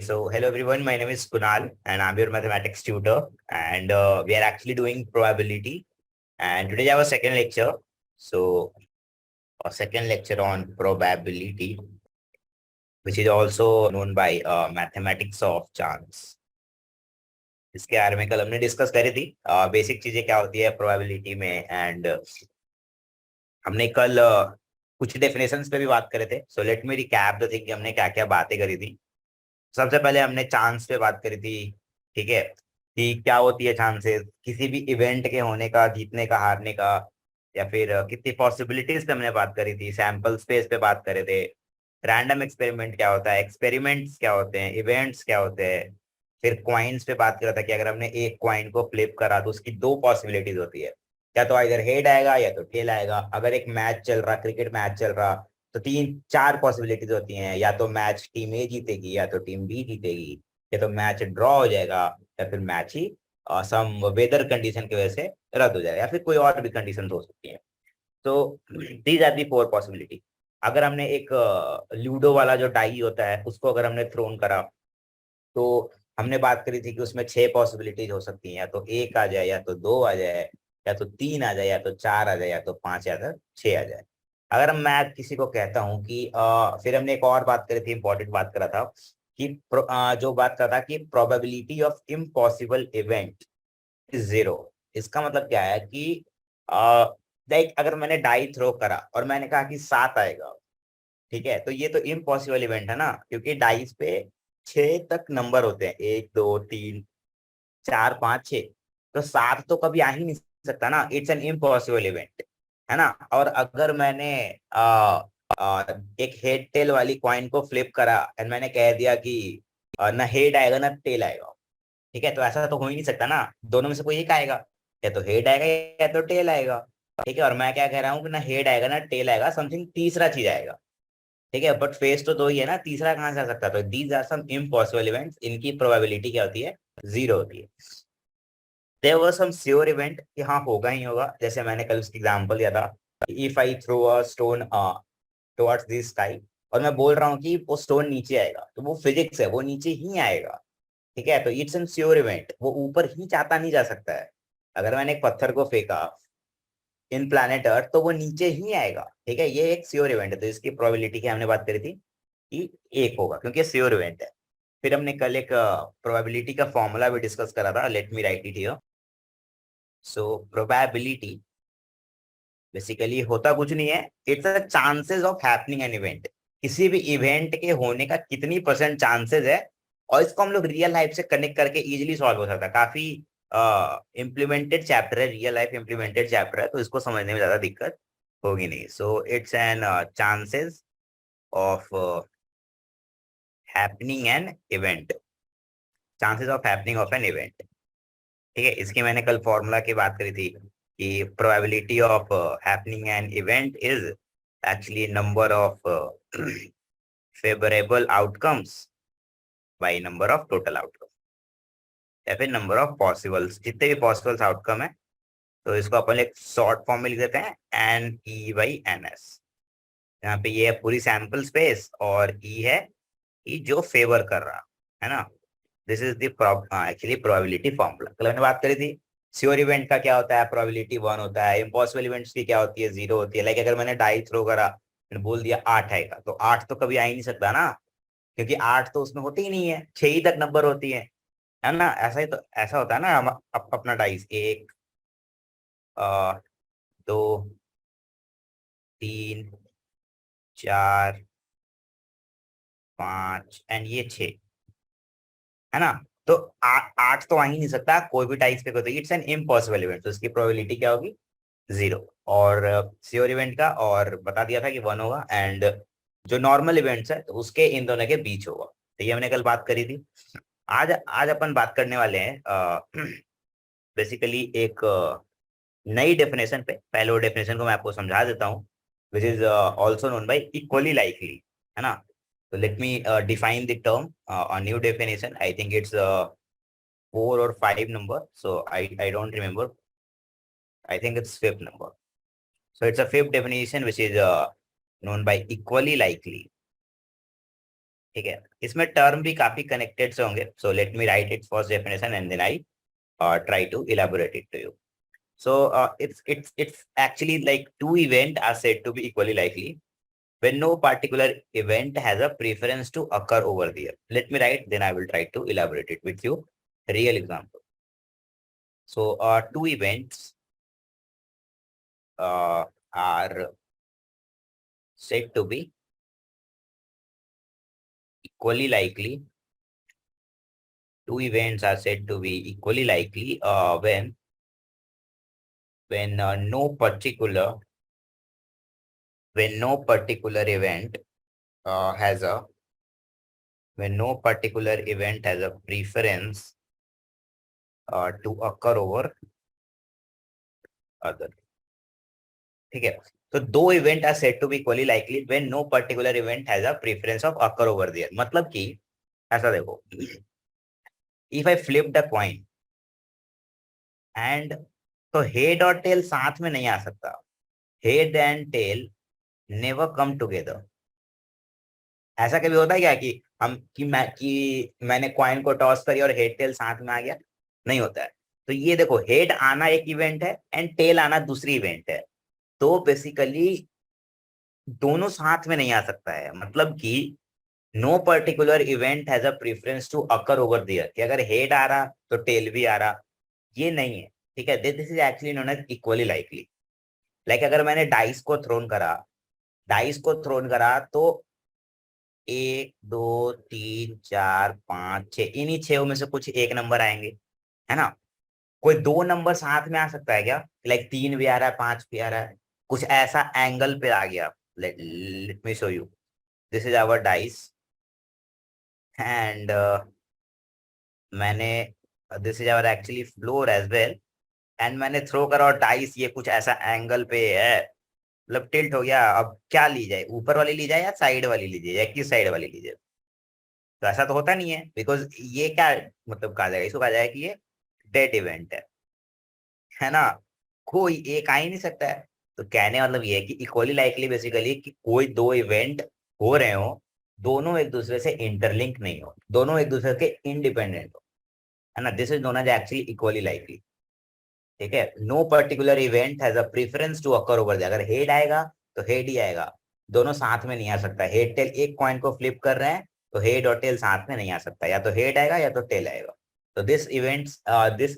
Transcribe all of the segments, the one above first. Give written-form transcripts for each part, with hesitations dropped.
so hello everyone. My name is Kunal, and I'm your mathematics tutor. And we are actually doing probability. And today I have a second lecture. So a second lecture on probability, which is also known by mathematics of chance. इसके बारे में कल हमने discuss करी थी basic चीजें क्या होती है प्रोबेबिलिटी में एंड हमने कल कुछ डेफिनेशंस पे भी बात करे थे. सो let me recap the thing कि हमने क्या क्या बातें करी थी. सबसे पहले हमने चांस पे बात करी थी. ठीक है कि क्या होती है चांसेस किसी भी इवेंट के होने का, जीतने का, हारने का, या फिर कितनी पॉसिबिलिटीज पे हमने बात करी थी. सैंपल स्पेस पे बात करे थे. रैंडम एक्सपेरिमेंट क्या होता है, एक्सपेरिमेंट्स क्या होते हैं, इवेंट्स क्या होते हैं. फिर क्वाइंस पे बात करा था कि अगर हमने एक क्वाइन को फ्लिप करा तो उसकी दो पॉसिबिलिटीज होती है, या तो इधर हेड आएगा या तो टेल आएगा. अगर एक मैच चल रहा, क्रिकेट मैच चल रहा, तो तीन चार पॉसिबिलिटीज होती हैं, या तो मैच टीम ए जीतेगी, या तो टीम बी जीतेगी, या तो मैच ड्रॉ हो जाएगा, या फिर मैच ही सम वेदर कंडीशन की वजह से रद्द हो जाएगा, या फिर कोई और भी कंडीशन हो सकती है. तो these are the four possibility. अगर हमने एक लूडो वाला जो डाई होता है उसको अगर हमने थ्रोन करा, तो हमने बात करी थी कि उसमें छह पॉसिबिलिटीज हो सकती हैं, या तो एक आ जाए, या तो दो आ जाए, या तो तीन आ जाए, या तो चार आ जाए, या तो पांच, या तो छह आ जाए. अगर मैं किसी को कहता हूँ कि फिर हमने एक और बात करी थी, इंपॉर्टेंट बात करा था कि जो बात करा था कि probability of impossible event is zero. इसका मतलब क्या है कि लाइक अगर मैंने डाई थ्रो करा और मैंने कहा कि सात आएगा, ठीक है, तो ये तो इम्पॉसिबल इवेंट है ना, क्योंकि डाइस पे छह तक नंबर होते हैं, एक दो तीन चार पांच छह. तो सात तो कभी आ ही नहीं सकता ना, इट्स एन इम्पॉसिबल इवेंट, है ना. और अगर मैंने एक हेड टेल वाली कॉइन को फ्लिप करा एंड मैंने कह दिया कि ना हेड आएगा ना टेल आएगा, ठीक है, तो ऐसा तो हो ही नहीं सकता ना, दोनों में से कोई एक आएगा, या तो हेड आएगा या तो टेल आएगा. ठीक है, और मैं क्या कह रहा हूँ कि ना हेड आएगा ना टेल आएगा, समथिंग तीसरा चीज आएगा. ठीक है, बट फेस तो दो ही है ना, तीसरा कहाँ से आ सकता है. तो these are some impossible events, इनकी प्रोबेबिलिटी क्या होती है, जीरो होती है. There were some sure event कि हाँ होगा ही होगा, जैसे मैंने कल उसकी एग्जांपल दिया था, if I throw a stone towards the sky, और मैं बोल रहा हूँ कि वो स्टोन नीचे आएगा, तो वो फिजिक्स है, वो नीचे ही आएगा. ठीक है, तो इट्स एन श्योर इवेंट, वो ऊपर ही चाहता नहीं जा सकता है. अगर मैंने एक पत्थर को फेंका इन प्लैनेट अर्थ तो वो नीचे ही आएगा. ठीक है, ये एक श्योर इवेंट है, तो इसकी प्रोबेबिलिटी की हमने बात करी थी कि एक होगा, क्योंकि श्योर इवेंट है. फिर हमने कल एक प्रोबेबिलिटी का फॉर्मूला भी डिस्कस करा था, late me write it here. So probability basically होता कुछ नहीं है, it's a chances of happening an event. किसी भी इवेंट के होने का कितनी परसेंट चांसेस है, और इसको हम लोग रियल लाइफ से कनेक्ट करके इजिली सॉल्व हो सकता है. काफी इम्प्लीमेंटेड चैप्टर है, रियल लाइफ इम्प्लीमेंटेड चैप्टर है, तो इसको समझने में ज्यादा दिक्कत होगी नहीं. So it's an chances of happening an event, chances of happening of an event. ठीक है, इसकी मैंने कल फॉर्मूला की बात करी थी कि probability of happening an event is actually number of favourable outcomes by number of total outcome, या फिर नंबर ऑफ पॉसिबल्स, जितने भी पॉसिबल्स आउटकम है. तो इसको अपन एक शॉर्ट फॉर्म में लिख देते हैं n E by n S. यहाँ पे ये है पूरी सैंपल स्पेस, और ई है कि जो फेवर कर रहा है ना. This is the actually probability formula. कल हमने बात करी थी श्योर इवेंट का क्या होता है, प्रोबेबिलिटी वन होता है. इम्पॉसिबल इवेंट्स की क्या होती है, जीरो होती है. लाइक अगर मैंने डाई थ्रो करा, मैंने बोल दिया आठ आएगा, तो आठ तो कभी आ ही नहीं सकता ना, क्योंकि आठ तो उसमें होती ही नहीं है, छह ही तक नंबर होती है ना. ऐसा ही तो ऐसा होता है ना, हम अपना डाइस एक दो तीन चार पांच एंड ये छह, है ना. तो आठ तो आ ही नहीं सकता कोई भी टाइप्स पे, कोई इट्स एन इम्पॉसिबल इवेंट, तो इसकी प्रोबेबिलिटी क्या होगी, जीरो. और श्योर इवेंट का और बता दिया था कि वन होगा, एंड जो नॉर्मल इवेंट्स है तो उसके इन दोनों के बीच होगा. तो ये हमने कल बात करी थी. आज आज अपन बात करने वाले हैं बेसिकली एक नई डेफिनेशन पे. पहले वो डेफिनेशन को मैं आपको समझा देता हूँ, which is also known by equally likely, है ना. So let me define the term, a new definition. I think it's four or five number. So I don't remember. I think it's fifth number. So it's a fifth definition which is known by equally likely. ठीक है, इसमें term भी काफी connected से होंगे. So let me write it first definition and then I try to elaborate it to you. So it's actually like two events are said to be equally likely when no particular event has a preference to occur over there. Let me write, then I will try to elaborate it with you. Real example. So two events are said to be equally likely. Two events are said to be equally likely when no particular event has a when no particular event has a preference to occur over other. ठीक है, तो दो event are said to be equally likely when no particular event has a preference of occur over there. मतलब कि ऐसा देखो, if I flip the coin and, तो head और टेल साथ में नहीं आ सकता. Head and tail never come together. ऐसा कभी होता है क्या कि मैंने कॉइन को टॉस करी और हेड टेल साथ में आ गया? नहीं होता है. तो ये देखो, हेड आना एक इवेंट है एंड टेल आना दूसरी इवेंट है. तो बेसिकली दोनों साथ में नहीं आ सकता है. मतलब कि no particular event has a preference to occur over there, कि अगर हेड आ रहा तो टेल भी आ रहा, ये नहीं है. ठीक है, this is actually known as equally likely. Like अगर मैंने डाइस को थ्रोन करा तो 1 2 3 4 5 6, इन्हीं 6 में से कुछ एक नंबर आएंगे, है ना. कोई दो नंबर साथ में आ सकता है क्या? लाइक 3 भी आ रहा है, 5 भी आ रहा है, कुछ ऐसा एंगल पे आ गया. Let me show you. This is our dice and मैंने this is our actually floor as well, and मैंने थ्रो करा और डाइस ये कुछ ऐसा एंगल पे है, मतलब टिल्ट हो गया. अब क्या ली जाए, ऊपर वाली ली जाए या साइड वाली लीजिए या किस साइड वाली लीजिए? तो ऐसा तो होता नहीं है, बिकॉज ये क्या मतलब कहा जाएगा, इसको कहा जाएगा कि ये डेड इवेंट है ना. कोई एक आ ही नहीं सकता है. तो कहने मतलब ये है कि इक्वली लाइकली बेसिकली कि कोई दो इवेंट हो रहे हो, दोनों एक दूसरे से इंटरलिंक नहीं हो, दोनों एक दूसरे के इंडिपेंडेंट हो, है ना. This is known as actually equally likely. ठीक है, no particular event has a preference to occur over there. अगर हेड आएगा तो हेड ही आएगा, दोनों साथ में नहीं आ सकता. हेड टेल एक कॉइन को फ्लिप कर रहे हैं तो हेड और टेल साथ में नहीं आ सकता, या तो हेड आएगा या तो टेल आएगा. तो this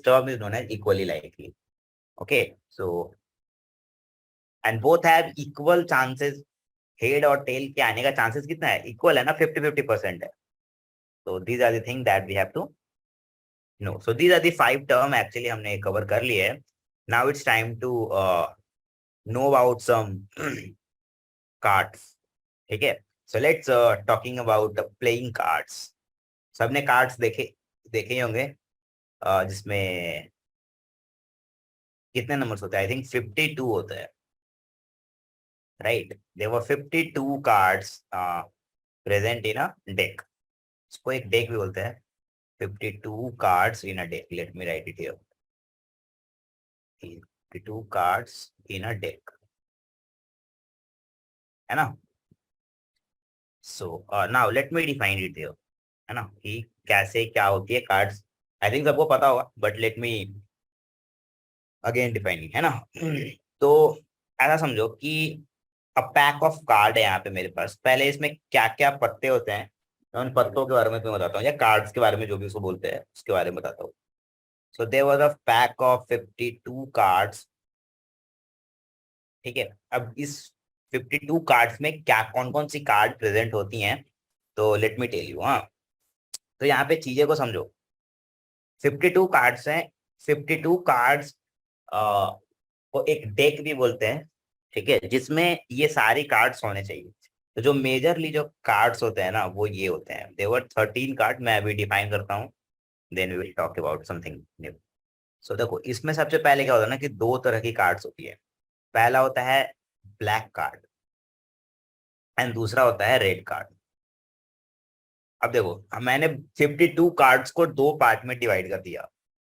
term is known as equally likely. Okay, so and both have equal chances. Head और टेल के आने का चांसेस कितना है? इक्वल है ना, 50-50% है. तो these are the thing that we have to know. So these are the 5 term actually हमने कवर कर लिए है. Now it's time to know about some cards. ठीक है, so let's talking about playing cards. सबने कार्ड्स देखे देखे ही होंगे, जिसमें कितने नंबर्स होते हैं? आई थिंक 52 होता है, right. There were 52 cards present in a deck. इसको एक डेक भी बोलते हैं. 52 cards in a deck. Let me write it here. 52 cards in a deck. है ना. So now let me define it here. है ना, कि कैसे क्या होती है कार्ड्स. आई थिंक सबको पता होगा, but let me again defining, है ना. तो ऐसा समझो कि अ पैक ऑफ कार्ड है यहाँ पे मेरे पास. पहले इसमें क्या क्या पत्ते होते हैं, मैं उन पत्तों के बारे में तुम्हें बताता हूँ, या कार्ड्स के बारे में, जो भी उसको बोलते हैं उसके बारे में बताता हूँ. So there was a pack of 52 cards. ठीक है, अब इस 52 कार्ड्स में क्या कौन कौन सी कार्ड प्रेजेंट होती हैं, तो लेट मी टेल यू. हाँ, तो यहाँ पे चीजें को समझो. 52 कार्ड्स हैं. 52 कार्ड्स को एक डेक भी बोलते हैं. ठीक है, जिसमें ये सारी कार्ड्स होने चाहिए. तो जो मेजरली जो कार्ड्स होते हैं ना, वो ये होते हैं. देवर 13 कार्ड मैं अभी डिफाइन करता हूँ, then we will talk about something new. So देखो, इसमें सबसे पहले क्या होता है ना, कि दो तरह की कार्ड्स होती है. पहला होता है ब्लैक कार्ड एंड दूसरा होता है रेड कार्ड. अब देखो, मैंने 52 कार्ड्स को दो पार्ट में डिवाइड कर दिया.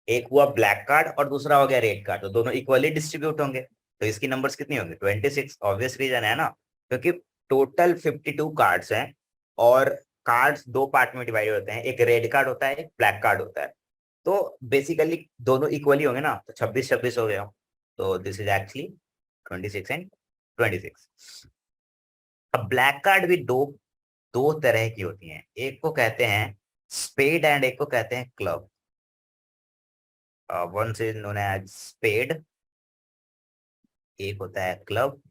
एक हुआ ब्लैक कार्ड और दूसरा हो गया रेड कार्ड. तो दोनों इक्वली डिस्ट्रीब्यूट होंगे, तो इसकी नंबर्स कितनी होंगी? 26. ऑब्वियस रीजन है ना, क्योंकि टोटल 52 कार्ड्स हैं और कार्ड्स दो पार्ट में डिवाइड होते हैं, एक रेड कार्ड होता है, एक ब्लैक कार्ड होता है। तो बेसिकली दोनों इक्वली होंगे ना, तो 26-26 हो गया। तो दिस इज एक्चुअली 26 एंड 26। अब ब्लैक कार्ड भी दो दो तरह की होती हैं, एक को कहते हैं स्पेड एंड एक को कहते हैं club. One is known as spade, एक होता है क्लब।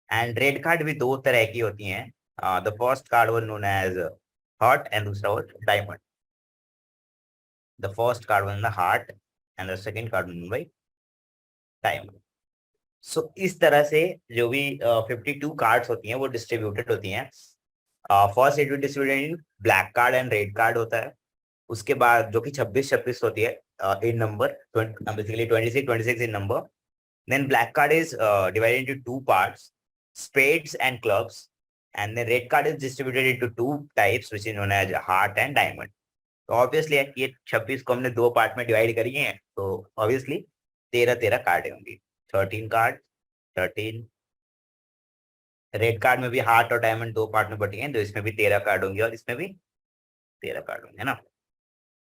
एंड रेड कार्ड भी दो तरह की होती हैं। The first card one known as heart and दूसरा was diamond. The first card one the heart and the second card one by diamond. So इस तरह से जो भी 52 कार्ड्स होती हैं वो डिस्ट्रीब्यूटेड होती हैं। First it will distributed in black card and red card होता है। उसके बाद जो कि 26-26 होती है इन number, basically 26-26 in number. Then black card is divided into two parts, spades and clubs, and then red card is distributed into two types, which is known as heart and diamond. तो obviously ये 26 को हमने दो part में divide करी है, तो obviously 13-13 card होंगी। 13 कार्ड, 13। रेड कार्ड में भी हार्ट और डायमंड दो पार्ट में बटी हैं, तो इसमें भी 13 कार्ड होंगे और इसमें भी 13 कार्ड होंगे, है ना।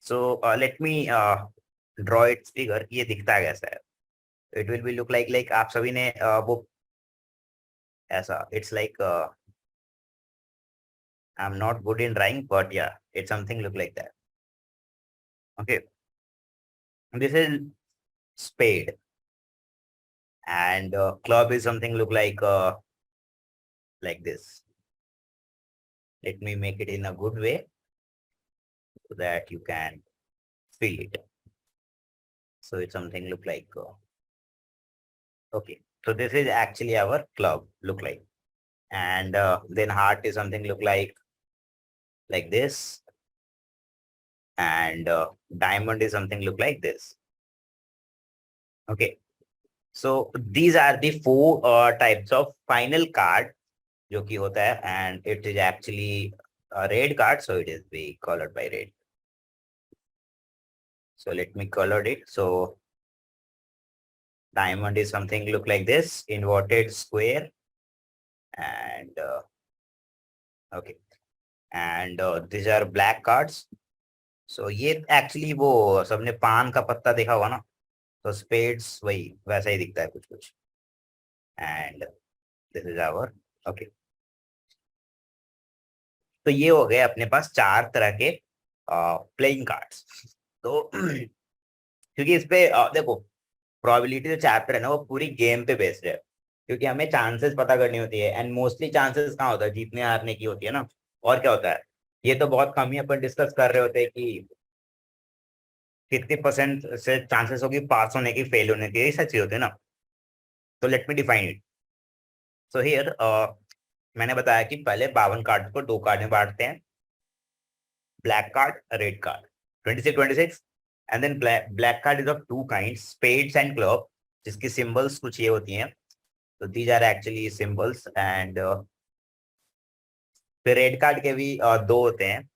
So let me draw it's figure. ये दिखता है कैसा है? It will be look like आप सभी ने वो ऐसा, it's like I'm not good in drawing, but yeah, it's something look like that. Okay, this is spade, and club is something look like this. Let me make it in a good way so that you can feel it. So it's something look like okay. So this is actually our club look like, and then heart is something look like this, and diamond is something look like this. Okay, so these are the four types of final card जो कि होता है, and it is actually a red card, so it is be colored by red. So let me color it. So diamond is something look like this, inverted square, and okay, and these are black cards. So ये actually वो सबने पान का पत्ता देखा होगा ना, तो spades वही वैसा ही दिखता है कुछ कुछ, and this is our okay. तो ये हो गए अपने पास चार तरह के प्लेइंग कार्ड्स। तो क्योंकि इस पे देखो, प्रोबेबिलिटी जो चैप्टर है ना वो पूरी गेम पे बेस्ड है, क्योंकि हमें चांसेस पता करनी होती है, एंड मोस्टली चांसेस कहाँ होता है, जीतने हारने की होती है ना। और क्या होता है, ये तो बहुत कम ही अपन डिस्कस कर रहे होते हैं कि कितनी परसेंट से चांसेस होगी पास होने की, फेल होने की, यही सच्ची होती है ना। तो let me define it. So here मैंने बताया कि पहले 52 कार्ड को दो कार्ड में बांटते हैं, black card, red card, 26-26। And then black card is of two kind, spades and club, जिसकी सिंबल्स कुछ ये होती हैं। तो these are actually symbols. And फिर रेड कार्ड के भी दो होते हैं,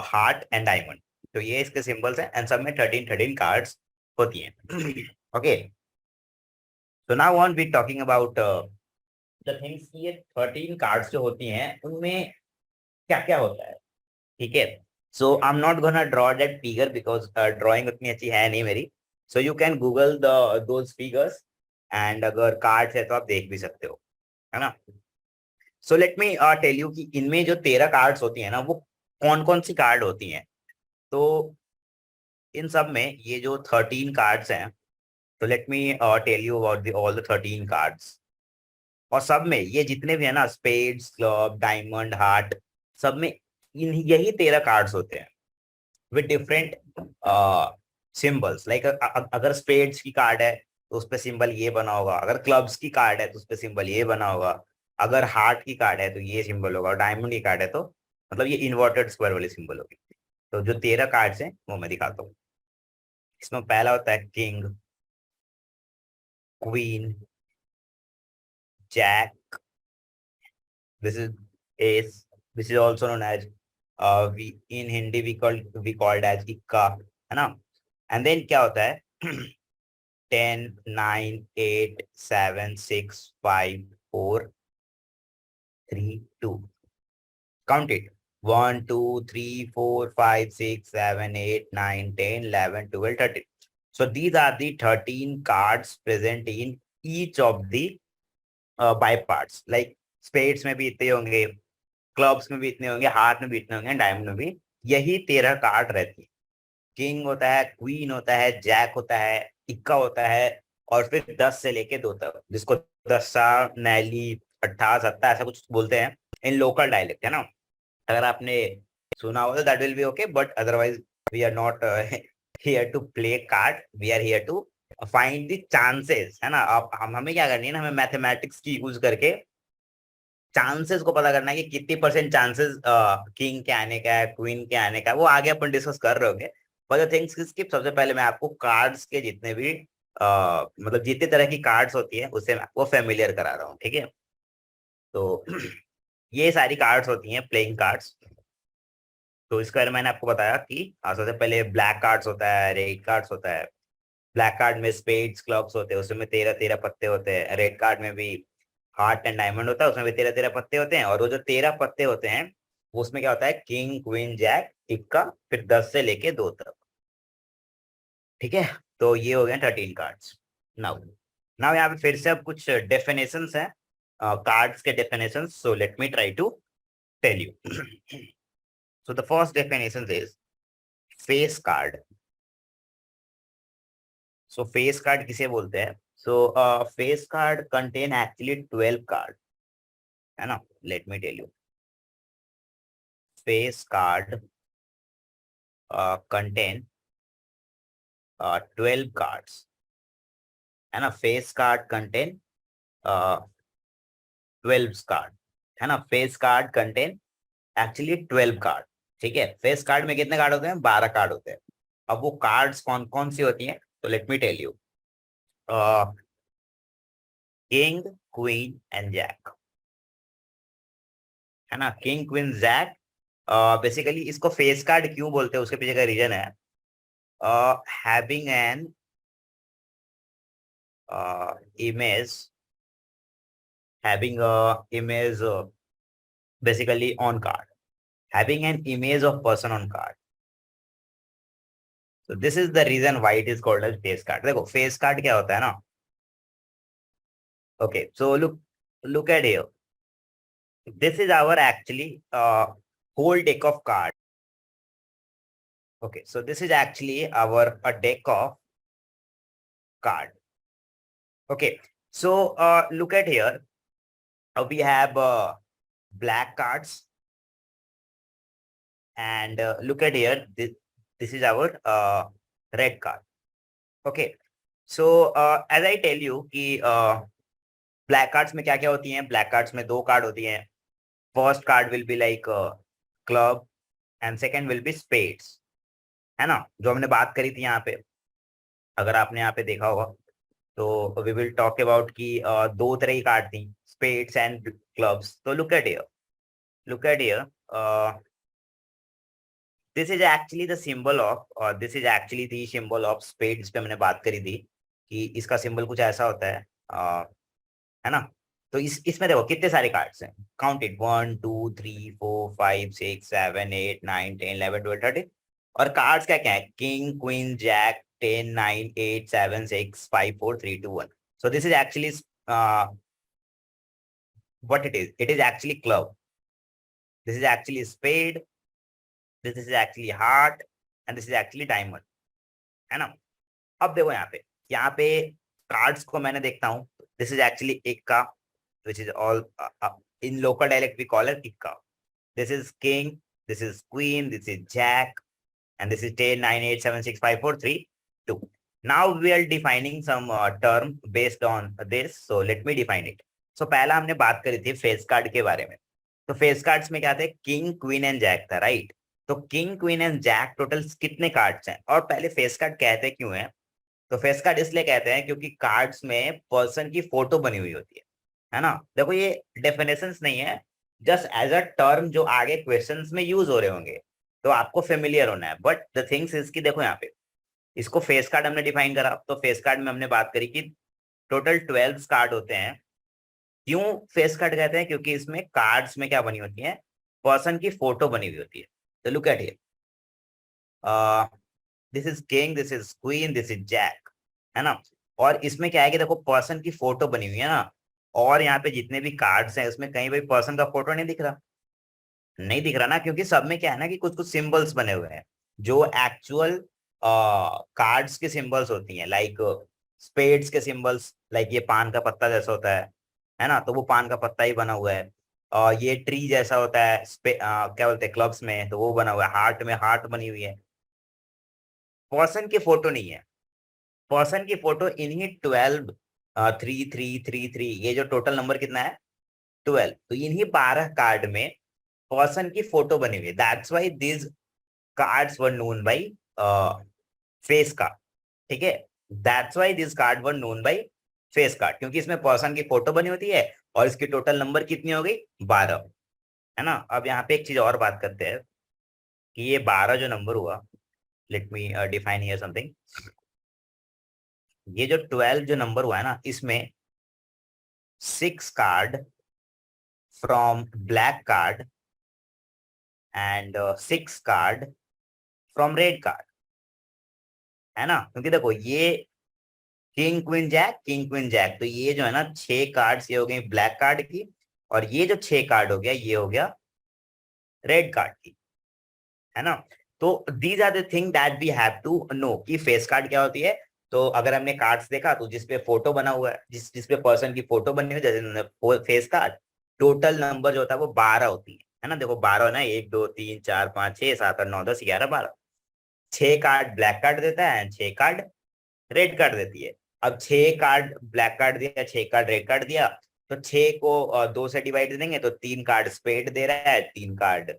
हार्ट एंड डायमंड। तो ये इसके सिंबल्स हैं, एंड सब में 13-13 कार्ड्स होती हैं। ओके, तो now on we talking about the things. ये 13 कार्ड्स जो होती हैं उनमें क्या क्या होता है, ठीक है। So I am not gonna draw that figure because drawing उतनी अच्छी है नहीं मेरी। So you can google the those figures, and अगर कार्ड्स है तो आप देख भी सकते हो, है ना। So let me tell you कि इनमें जो 13 कार्ड्स होती है ना वो कौन कौन सी कार्ड होती हैं। तो इन सब में ये जो 13 कार्ड्स हैं, तो let me tell you about all the 13 cards. और सब में ये जितने भी है ना, स्पेड्स, क्लब, डायमंड, हार्ट, सब में इन यही 13 कार्ड्स होते हैं विद डिफरेंट सिंबल्स। लाइक अगर स्पेड्स की कार्ड है तो उस पर सिंबल ये बना होगा, अगर क्लब्स की कार्ड है तो उस पर सिंबल ये बना होगा, अगर हार्ट की कार्ड है तो ये सिंबल होगा, और डायमंड की कार्ड है तो मतलब ये इन्वर्टेड स्क्वायर वाली सिंबल होगी। तो जो 13 कार्ड्स हैं वो मैं दिखाता हूँ। इसमें पहला होता है king, queen, jack, this is ace, this is also known as we in Hindi we called as इक्का, है ना। एंड देन क्या होता है 10, 9, 8, 7, 6, 5, 4, 3, 2, count it. 1 2 3 4 5 6 7 8 9 10 11 12 13. So these are the 13 cards present in each of the by parts. Like spades में भी इतने होंगे, क्लब्स में भी इतने होंगे, हार्ट में भी इतने होंगे, डायमंड में भी यही 13 कार्ड रहती है. किंग होता है, क्वीन होता है, जैक होता है, इक्का होता है, और फिर 10 से लेके 2 तक, जिसको दस्सा, नैली, अट्ठा, सत्ता ऐसा कुछ बोलते हैं इन लोकल डायलेक्ट, है ना. अगर आपने सुना हो तो that will be okay, but otherwise we are not here to play card, we are here to find the chances, है ना. आप हमें क्या करनी है ना, हमें मैथमेटिक्स की यूज करके चांसेस को पता करना है कि कितनी परसेंट चांसेस किंग के आने का है, क्वीन के आने का है. वो आगे अपन डिस्कस कर रहे होंगे. बट द थिंग्स इज कि सबसे पहले मैं आपको कार्ड्स के जितने भी मतलब जितने तरह की कार्ड्स होती है उससे मैं आपको फेमिलियर करा रहा हूँ, ठीक है. तो ये सारी कार्ड्स होती हैं प्लेइंग कार्ड्स. तो इसके बारे में मैंने आपको बताया कि सबसे पहले ब्लैक कार्ड्स होता है, रेड कार्ड्स होता है. ब्लैक कार्ड में स्पेड्स क्लब्स होते हैं, उसमें 13-13 पत्ते होते हैं. रेड कार्ड में भी हार्ट एंड डायमंड होता है, उसमें भी 13-13 पत्ते होते हैं. और वो जो 13 पत्ते होते हैं उसमें क्या होता है, किंग क्वीन जैक इक्का, फिर 10 से लेके 2 तक, ठीक है. तो ये हो गए 13 कार्ड्स. नाउ नाउ यहाँ पे फिर से अब कुछ डेफिनेशंस हैं कार्ड्स के definitions. So let me try to tell you. So the first definition is face card. So face card किसे बोलते हैं. सो face card contain actually 12 card, है ना. Let me tell you. Face card contain 12 cards, है ना. Face card contain 12 card, है ना. Face card contain actually 12 card, ठीक है. फेस कार्ड में कितने कार्ड होते हैं, 12 कार्ड होते हैं. अब वो कार्ड्स कौन कौन सी होती हैं, तो let me tell you. King queen and jack, है ना. King queen jack. बेसिकली इसको फेस कार्ड क्यों बोलते हैं, उसके पीछे का रीजन है having an image, having a image basically on card, having an image of person on card. So this is the reason why it is called as face card. देखो face card क्या होता है ना. Okay, so look at here. This is our actually whole deck of cards. Okay, so this is actually our a deck of card. Okay, so look at here. We have black cards, and look at here. This is our red card. Okay, so as I tell you कि black cards में क्या क्या होती हैं. Black cards में 2 card होती हैं. First card will be like club and second will be spades, है ना. जो हमने बात करी थी यहाँ पे, अगर आपने यहाँ पे देखा होगा, तो वी विल टॉक अबाउट कि 2 तरह की कार्ड थी, स्पेड्स एंड क्लब्स. तो look at here, look at here. This is actually the symbol of, और this is actually the symbol of spades पे मैंने बात करी थी कि इसका सिंबल कुछ ऐसा होता है, है ना. तो इसमें देखो कितने सारे कार्ड्स हैं. Count it, 1 2 3 4 5 6 7 8 9 10 11 12 13. और कार्ड्स क्या क्या है, king queen Jack 10 9 8 7 6 5 4 3 2 1. So this is actually what it is actually club, this is actually spade, this is actually heart, and this is actually diamond, है ना. अब देखो यहाँ पे कार्ड्स को मैंने देखता हूँ. दिस इज एक्चुअली इक्का, which is all in local dialect we call it ikka. This is king, this is queen, this is jack, and this is 10 9 8 7 6 5 4 3 2. Now we are defining some term based on this, so let me define it. So पहला हमने बात करी थी face card के बारे में. तो face cards में क्या थे, किंग क्वीन एंड जैक था, राइट. तो king queen and jack total कितने कार्ड्स हैं, और पहले फेस कार्ड कहते क्यों है. तो फेस कार्ड इसलिए कहते हैं क्योंकि कार्ड्स में पर्सन की फोटो बनी हुई होती है ना. देखो ये डेफिनेशंस नहीं है, जस्ट एज अ टर्म जो आगे क्वेश्चंस में यूज हो रहे होंगे, तो आपको फेमिलियर होना है. बट द थिंग्स इसकी देखो यहाँ पे, इसको फेस कार्ड हमने डिफाइन करा. तो फेस कार्ड में हमने बात करी कि टोटल 12 कार्ड होते हैं. क्यों फेस कार्ड कहते हैं, क्योंकि इसमें कार्ड्स में क्या बनी होती है, पर्सन की फोटो बनी हुई होती है। तो look at here, this is king, this is queen, this is jack, है ना। और इसमें क्या है कि देखो पर्सन की फोटो बनी हुई है ना, और यहाँ पे जितने भी कार्ड्स हैं उसमें कहीं भी पर्सन का फोटो नहीं दिख रहा, नहीं दिख रहा ना, क्योंकि सब में क्या है ना कि कुछ कुछ सिंबल्स बने हुए हैं जो एक्चुअल कार्ड्स के सिंबल्स होती हैं, लाइक स्पेड्स के सिंबल्स, लाइक ये पान का पत्ता जैसा होता है ना, तो वो पान का पत्ता ही बना हुआ है। और ये ट्री जैसा होता है क्या बोलते हैं क्लब्स में, तो वो बना हुआ है, हार्ट में हार्ट बनी हुई है। पर्सन की फोटो नहीं है, पर्सन की फोटो इन्हीं 12 3 3 3 3, ये जो टोटल नंबर कितना है 12, तो इन्हीं 12 कार्ड में पर्सन की फोटो बनी हुई है। That's why this cards were known by face card, ठीक है। That's why this card were known by face card, क्योंकि इसमें पर्सन की फोटो बनी होती है और इसकी टोटल नंबर कितनी हो गई 12, है ना। अब यहाँ पे एक चीज और बात करते हैं कि ये 12 जो नंबर हुआ, late me define here something. ये जो 12 जो नंबर हुआ है ना, इसमें 6 card from black card and 6 card from red card, है ना। क्योंकि देखो ये किंग क्वीन जैक, तो ये जो है ना 6 कार्ड्स ये हो गई ब्लैक कार्ड की, और ये जो 6 कार्ड हो गया ये हो गया रेड कार्ड की, है ना। तो these are the thing that we have to know कि फेस कार्ड क्या होती है। तो अगर हमने कार्ड्स देखा तो जिसपे फोटो बना हुआ है, जिसपे पर्सन की फोटो बनी हुई है, जैसे फेस कार्ड, टोटल नंबर जो होता है वो 12 होती है ना। देखो 12 ना, 1 2 3 4 5 6 7 8 9 10 11 12, 6 कार्ड ब्लैक कार्ड देता है, 6 कार्ड रेड कार्ड देती है। अब 6 कार्ड ब्लैक कार्ड दिया, 6 कार्ड रेड कार्ड दिया, तो 6 को 2 से डिवाइड देंगे तो 3 कार्ड स्पेड दे रहा है, 3 कार्ड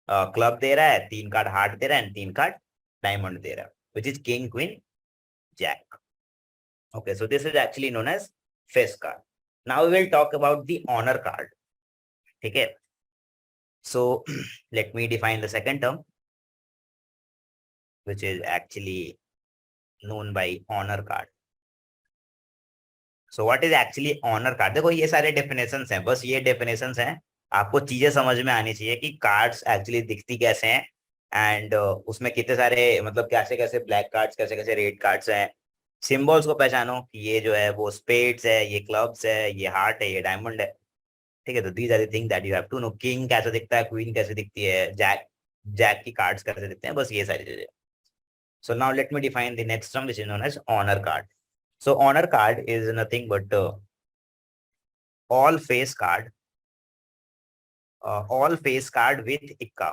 क्लब दे रहा है, 3 कार्ड हार्ट दे रहा है, 3 कार्ड डायमंड दे रहा है, which is king queen jack. Okay, so this is actually known as face card. Now we will talk about the honour card, ठीक है। So let me define the second term which is actually known by honor card. So what is actually honour card. देखो ये सारे definitions हैं, बस ये definitions हैं, आपको चीजें समझ में आनी चाहिए कि कार्ड्स एक्चुअली दिखती कैसे हैं, एंड उसमें कितने सारे मतलब कैसे कैसे ब्लैक कार्ड्स, कैसे कैसे रेड कार्ड्स हैं। सिंबल्स को पहचानो कि ये जो है वो स्पेड्स है, ये क्लब्स है, ये हार्ट है, ये डायमंड है, ठीक है। तो these are the thing that you have to know. King कैसे दिखता है, क्वीन कैसे दिखती है, जैक जैक की कार्ड्स कैसे दिखते हैं, बस ये सारी चीजें। So now let me define the next term which is known as honour card. So honor card is nothing but all face card, all face card with ikka,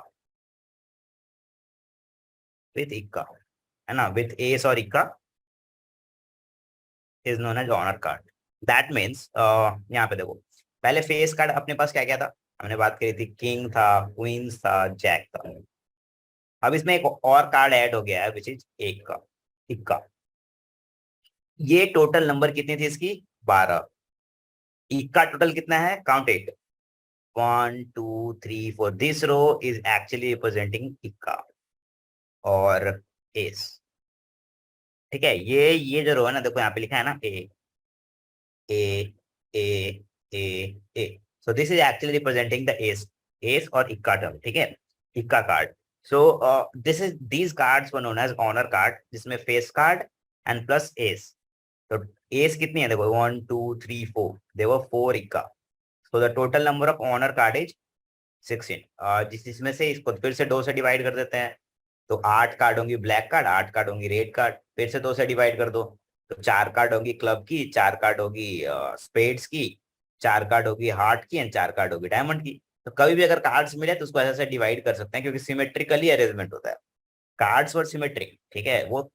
है ना, with ace और ikka is known as honor card. That means यहाँ पे देखो, पहले face card अपने पास क्या क्या था, हमने बात करी थी, किंग था, क्वींस था, जैक था। अब इसमें एक और कार्ड ऐड हो गया है विच इज एक का इक्का। ये टोटल नंबर कितनी थी इसकी 12, इक्का टोटल कितना है, count it, 1 2 3 4, this row is actually representing इक्का और एस, ठीक है। ये जो रो है ना, देखो यहाँ पे लिखा है ना A A A A, so this is actually representing the ace, ace और इक्का टर्म, ठीक है, इक्का card. So this is these cards were known as honour card, जिसमें face card and plus ace. तो एस कितनी है देखो, 1 2 3 4, देवर 4 इक्का, so the total number of honour card is 16। जिसमें से इसको फिर से 2 से डिवाइड कर देते हैं, तो 8 कार्ड होंगी ब्लैक कार्ड, 8 कार्ड होंगी रेड कार्ड, फिर से 2 से डिवाइड कर दो, तो 4 कार्ड होगी क्लब की, 4 कार्ड होगी स्पेड्स की, 4 कार्ड होगी हार्ट की एंड 4 कार्ड होगी डायमंड की। तो कभी भी अगर कार्ड्स मिले तो उसको ऐसे डिवाइड कर सकते हैं, क्योंकि सिमेट्रिकली अरेंजमेंट होता है, कार्ड्स और सिमेट्रिक, ठीक है। वो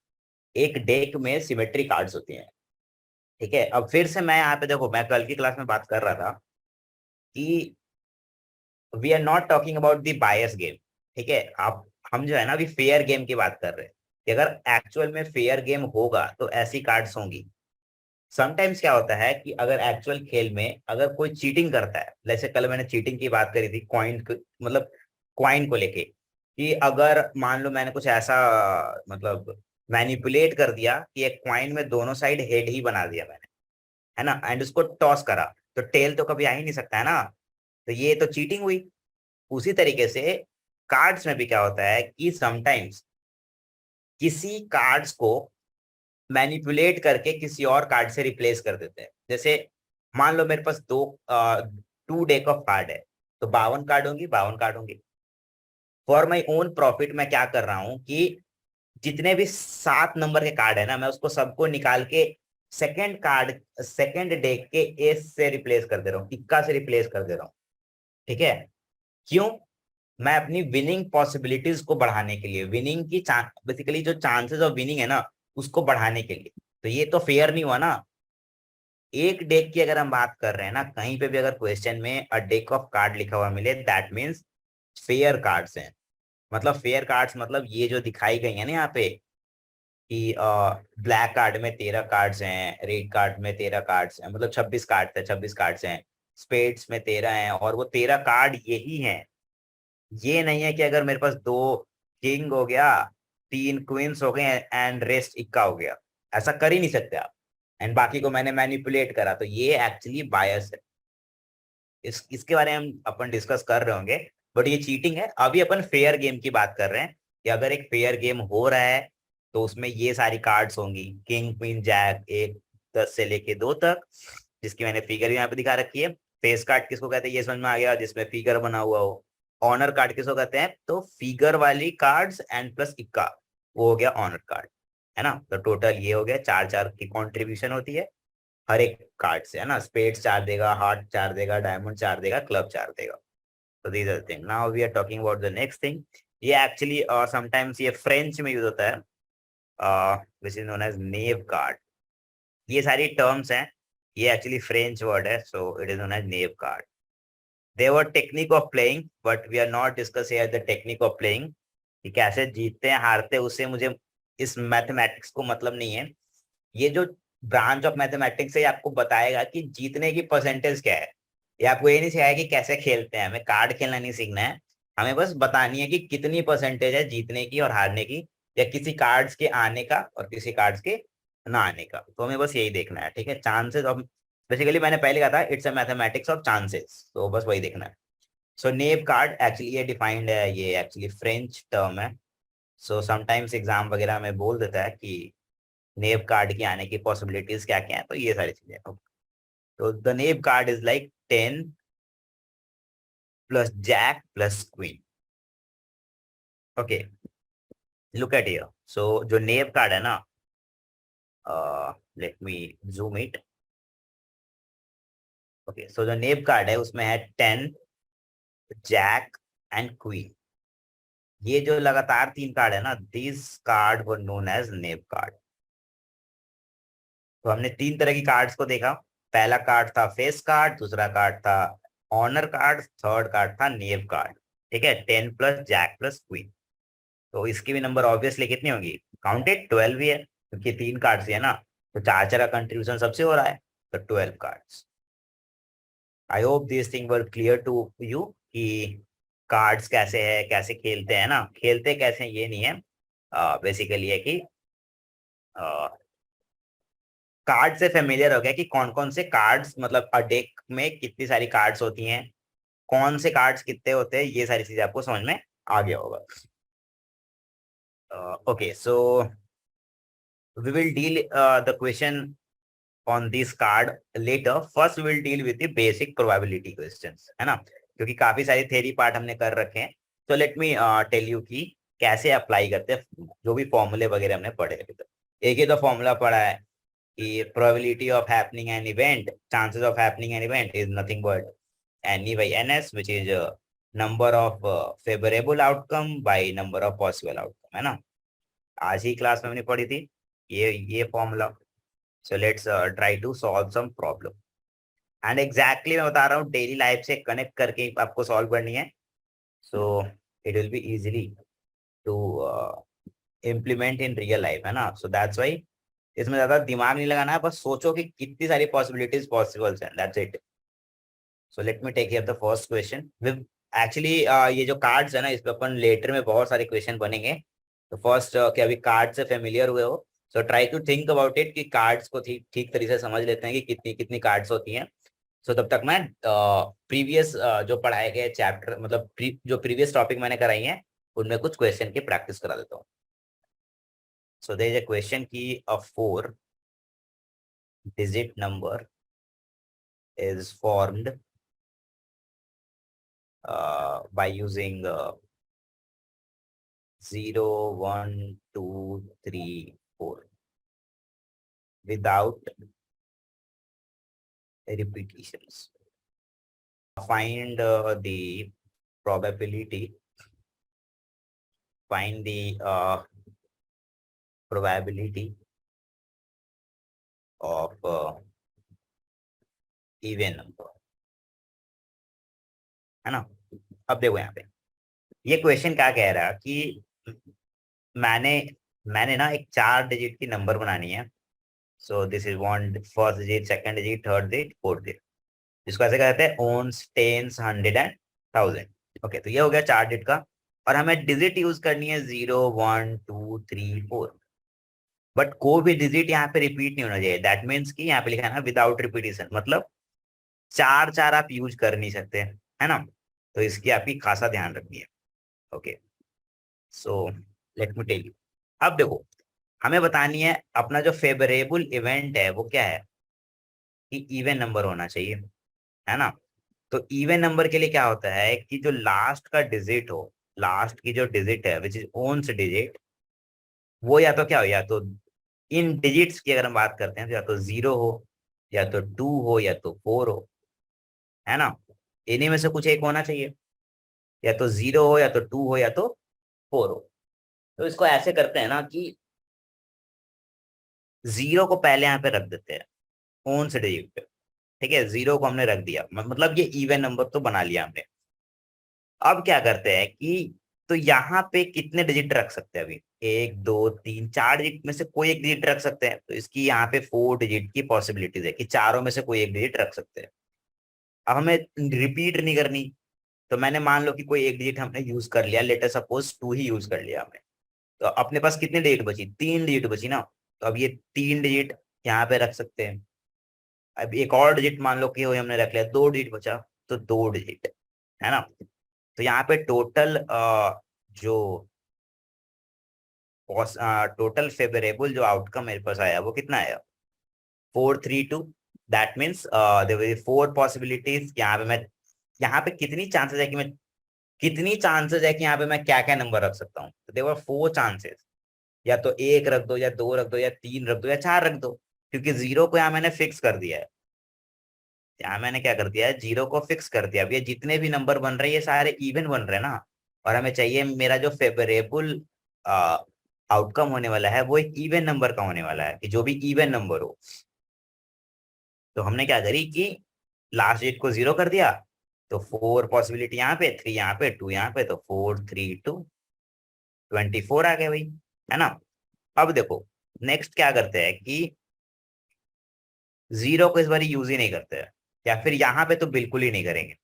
एक डेक में सिमेट्री कार्ड्स होती हैं, ठीक है। अब फिर से मैं यहाँ पे देखो, मैं कल की क्लास में बात कर रहा था कि we are not talking about the buyers game, ठीक है। आप हम जो है ना अभी फेयर गेम की बात कर रहे हैं, कि अगर एक्चुअल में फेयर गेम होगा तो ऐसी कार्ड्स होंगी। समटाइम्स क्या होता है कि अगर एक्चुअल खेल में अगर कोई चीटिंग करता है, जैसे कल मैंने चीटिंग की बात करी थी कॉइन, मतलब कॉइन को लेके, कि अगर मान लो मैंने कुछ ऐसा मतलब मैनिपुलेट कर दिया कि एक कॉइन में दोनों साइड हेड ही बना दिया मैंने, है ना, एंड उसको टॉस करा, तो टेल तो कभी आ ही नहीं सकता है ना, तो ये तो चीटिंग हुई, उसी तरीके से कार्ड्स में भी क्या होता है कि समटाइम्स किसी कार्ड्स को मैनिपुलेट करके किसी और कार्ड से रिप्लेस कर देते हैं। जैसे मान लो मेरे पास 2 डेक ऑफ कार्ड है, तो 52 कार्ड होंगी। फॉर माई ओन प्रॉफिट मैं क्या कर रहा हूँ कि जितने भी 7 नंबर के कार्ड है ना, मैं उसको सबको निकाल के सेकंड डेक के एस से रिप्लेस कर दे रहा हूँ, इक्का से रिप्लेस कर दे रहा हूँ। ठीक है, क्यों? मैं अपनी विनिंग पॉसिबिलिटीज को बढ़ाने के लिए, विनिंग की बेसिकली जो चांसेस ऑफ विनिंग है ना, उसको बढ़ाने के लिए। तो ये तो फेयर नहीं हुआ ना। एक डेक की अगर हम बात कर रहे हैं ना, कहीं पे भी अगर क्वेश्चन में अ डेक ऑफ कार्ड लिखा हुआ मिले, दैट मीन्स फेयर कार्ड्स हैं। मतलब फेयर कार्ड्स मतलब ये जो दिखाई गई है ना यहाँ पे कि ब्लैक कार्ड में 13 कार्ड्स हैं, रेड कार्ड में 13 कार्ड्स हैं, मतलब 26 कार्ड थे, 26 कार्ड्स हैं, स्पेड्स में 13 हैं, और वो 13 कार्ड यही हैं। ये नहीं है कि अगर मेरे पास 2 किंग हो गया, 3 क्वींस हो गए एंड रेस्ट इक्का हो गया, ऐसा कर ही नहीं सकते आप। एंड बाकी को मैंने मैनिपुलेट करा, तो ये एक्चुअली बायस है। इसके बारे में हम अपन डिस्कस कर रहे होंगे, बट ये चीटिंग है। अभी अपन फेयर गेम की बात कर रहे हैं कि अगर एक फेयर गेम हो रहा है तो उसमें ये सारी कार्ड्स होंगी, किंग क्वीन जैक, 1 10 से लेके 2 तक, जिसकी मैंने फिगर यहाँ पे दिखा रखी है। फेस कार्ड किसको कहते हैं ये समझ में आ गया, जिसमें फिगर बना हुआ हो। ऑनर कार्ड किसको कहते हैं, तो फिगर वाली कार्ड्स एंड प्लस इक्का, वो हो गया ऑनर कार्ड, है ना। तो टोटल ये हो गया 4 4 की कॉन्ट्रीब्यूशन होती है हर एक कार्ड से, है ना। स्पेड 4 देगा, हार्ट 4 देगा, डायमंड 4 देगा, क्लब 4 देगा। तो these are thing. Now we are talking about the next thing. ये एक्चुअली समटाइम्स ये फ्रेंच में यूज होता है, which is known as knave card. ये सारी टर्म्स हैं, ये एक्चुअली फ्रेंच वर्ड है, so it is known as knave card. They were technique of playing, but we are not discuss here the technique of playing कि कैसे जीतते हैं हारते हैं, उससे मुझे इस मैथमेटिक्स को मतलब नहीं है। ये जो ब्रांच ऑफ मैथमेटिक्स है ये आपको बताएगा कि जीतने की परसेंटेज क्या है। ये आपको ये नहीं सिखाया कि कैसे खेलते हैं, हमें कार्ड खेलना नहीं सीखना है। हमें बस बतानी है कि कितनी परसेंटेज है जीतने की और हारने की, या किसी कार्ड्स के आने का और किसी कार्ड्स के ना आने का। तो हमें बस यही देखना है, ठीक है। चांसेस ऑफ, बेसिकली मैंने पहले कहा था it's a mathematics of chances, तो बस वही देखना है। सो नेव कार्ड एक्चुअली ये डिफाइंड है, ये एक्चुअली फ्रेंच टर्म है। सो समटाइम्स एग्जाम वगैरह में बोल देता है कि नेव कार्ड की आने की पॉसिबिलिटीज क्या क्या है, तो ये सारी चीजें। तो the knave card is like 10 plus jack plus queen. Okay, look at here. So जो नेव कार्ड है ना, let me zoom it. Okay, so जो नेव कार्ड है उसमें है 10 जैक एंड क्वीन। ये जो लगातार 3 कार्ड है ना, this card were known as knave card. तो हमने 3 तरह की कार्ड्स को देखा। पहला कार्ड था फेस कार्ड, दूसरा कार्ड था ऑनर कार्ड, थर्ड कार्ड था नेव कार्ड। ठीक है, 10 प्लस जैक प्लस क्वीन। तो इसकी भी नंबर ऑब्वियसली कितनी होगी, काउंटेड 12 ही है, क्योंकि 3 कार्ड्स है ना, तो 4 4 का कंट्रीब्यूशन सबसे हो रहा है, तो 12 cards. I hope this thing were clear to you कि कार्ड्स कैसे है, कैसे खेलते हैं ना। खेलते कैसे हैं ये नहीं है, बेसिकली है कि कार्ड से फेमिलियर हो गया कि कौन कौन से कार्ड्स, मतलब अ डेक में कितनी सारी कार्ड्स होती हैं, कौन से कार्ड्स कितने होते हैं, ये सारी चीजें आपको समझ में आ गया होगा। Okay, so we will deal the question on this card later. First we will deal with the basic probability questions, है ना, क्योंकि काफी सारे थ्योरी पार्ट हमने कर रखे हैं। तो लेट मी टेल यू कि कैसे अप्लाई करते हैं जो भी फॉर्मूले वगैरह हमने पढ़े अभी तक। एक ही तो फॉर्मूला पढ़ा है कि probability of happening an event, chances of happening an event is nothing but NE by NS, which is number of favorable outcome by number of possible outcome, है ना। आज ही क्लास में हमने पढ़ी थी ये formula. So let's try to solve some problem. And exactly मैं बता रहा हूँ डेली लाइफ से कनेक्ट करके आपको सॉल्व करनी है। So it will be easily to implement in real life, है ना। So that's why इसमें ज्यादा दिमाग नहीं लगाना है, बस सोचो कि कितनी सारी पॉसिबिलिटीज पॉसिबल्स हैं, that's it. So let me take here the first question. Actually ये जो कार्ड्स है ना, इस पे अपन लेटर में बहुत सारे क्वेश्चन बनेंगे। तो फर्स्ट क्या अभी कार्ड से फेमिलियर हुए हो, so try to think about it कि कार्ड्स को ठीक ठीक तरीके से समझ लेते हैं कि कितनी कितनी कार्ड्स होती हैं। सो तब तक मैं प्रीवियस जो पढ़ाए गए चैप्टर मतलब जो प्रीवियस टॉपिक मैंने कराई है उनमें कुछ क्वेश्चन की प्रैक्टिस करा देता हूँ. So there is a question की a 4-digit number is formed by using 0, 1, 2, 3, 4 without repetitions. Find the probability, find the probability of even number, है ना. अब देखो यहाँ पे ये क्वेश्चन क्या कह रहा है कि मैंने मैंने ना एक 4 डिजिट की नंबर बनानी है. सो this is one first digit, second digit, third digit, fourth digit. इसको ऐसे कहते हैं ओन्स, टेन्स, 100 एंड 1000. ओके, तो ये हो गया 4 डिजिट का. और हमें डिजिट यूज करनी है 0, 1, 2, 3, 4. बट कोई भी डिजिट यहाँ पे रिपीट नहीं होना चाहिए. दैट मीन्स कि यहाँ पे लिखा है ना विदाउट रिपीटेशन, मतलब चार चार आप यूज कर नहीं सकते, है ना. तो इसकी आपकी खासा ध्यान रखनी है. Okay, so let me tell you. अब देखो, हमें बतानी है अपना जो फेवरेबल इवेंट है वो क्या है कि इवन नंबर होना चाहिए, है ना. तो इवन नंबर के लिए क्या होता है कि जो लास्ट का डिजिट हो, लास्ट की जो डिजिट है विच इज ओन्स डिजिट, वो या तो क्या हो, या तो इन डिजिट्स की अगर हम बात करते हैं तो या तो 0 हो, या तो 2 हो, या तो 4 हो, है ना. इन्हीं में से कुछ एक होना चाहिए. या तो 0 हो, या तो 2 हो, या तो 4 हो. तो इसको ऐसे करते हैं ना कि 0 को पहले यहाँ पे रख देते हैं ओन्स डिजिट पे. ठीक है, 0 को हमने रख दिया, मतलब ये इवन नंबर तो बना लिया हमने. अब क्या करते हैं कि तो यहाँ पे कितने डिजिट रख सकते हैं अभी, 1, 2, 3, 4 डिजिट में से कोई एक डिजिट रख सकते हैं. तो इसकी यहाँ पे 4 डिजिट की पॉसिबिलिटीज है कि चारों में से कोई एक डिजिट रख सकते हैं. अब हमें रिपीट नहीं करनी. तो मैंने मान लो कि कोई एक डिजिट हमने यूज कर लिया, लेटर सपोज 2 ही यूज कर लिया हमने. तो अपने पास कितनी डिजिट बची, 3 डिजिट बची ना. तो अब ये 3 डिजिट यहाँ पे रख सकते हैं. अब एक और डिजिट मान लो कि वो हमने रख लिया, 2 डिजिट बचा, तो 2 डिजिट, है ना. तो यहाँ पे टोटल जो टोटल फेवरेबल जो आउटकम मेरे पास आया वो कितना आया, 432. That means there will 4 possibilities. यहाँ पे कितनी चांसेस है कि मैं कितनी चांसेस है कि यहाँ पे मैं क्या क्या नंबर रख सकता हूँ. तो देयर वर 4 चांसेस. या तो एक रख दो, या दो रख दो, या तीन रख दो, या चार रख दो. क्योंकि 0 को यहाँ मैंने फिक्स कर दिया है. यहाँ मैंने क्या कर दिया है, 0 को फिक्स कर दिया. अब ये जितने भी नंबर बन रहे हैं ये सारे इवन बन रहे हैं ना. और हमें चाहिए मेरा जो फेवरेबल आउटकम होने वाला है वो एक इवन नंबर का होने वाला है, कि जो भी इवन नंबर हो. तो हमने क्या करी कि लास्ट डिजिट को 0 कर दिया. तो 4 पॉसिबिलिटी यहाँ पे, 3 यहाँ पे, 2 यहाँ पे, तो 4, 3, 2, 24 आ गए भाई, है ना. अब देखो नेक्स्ट क्या करते हैं कि 0 को इस बार यूज ही नहीं करते हैं, या फिर यहाँ पे तो बिल्कुल ही नहीं करेंगे.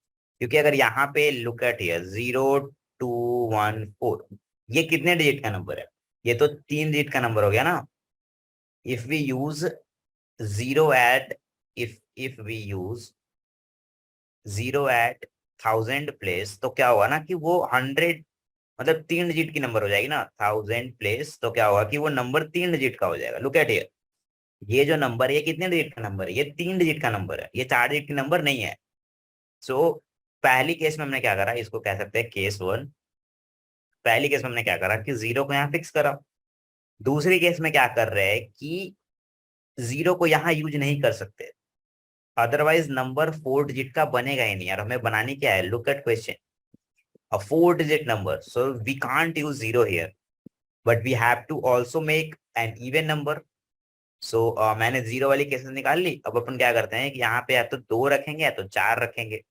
क्योंकि अगर यहाँ पे लुक एट हियर 0, 2, 1, 4, ये कितने डिजिट का नंबर है, ये तो 3 डिजिट का नंबर हो गया ना. If we use zero at if we use 0 at 1000 प्लेस, तो क्या होगा ना कि वो 100, मतलब 3 डिजिट की नंबर हो जाएगी ना. 1000 प्लेस, तो क्या होगा कि वो नंबर 3 डिजिट का हो जाएगा. लुक एट हियर, ये जो नंबर है ये कितने डिजिट का नंबर है, ये 3 डिजिट का नंबर है, ये 4 डिजिट की नंबर नहीं है. सो पहली केस में हमने क्या करा, इसको कह सकते हैं केस 1. पहली केस में हमने क्या करा कि 0 को यहाँ फिक्स करा. दूसरी केस में क्या कर रहे हैं कि 0 को यहाँ यूज नहीं कर सकते, अदरवाइज नंबर 4 डिजिट का बनेगा ही नहीं. यार हमें बनानी क्या है, look at question, a 4 digit number, so we can't use 0 here, but we have to also make an even number. So मैंने 0 वाली केसेस निकाल ली. अब अपन क्या करते हैं कि यहाँ पे या तो 2 रखेंगे या तो 4 रखेंगे,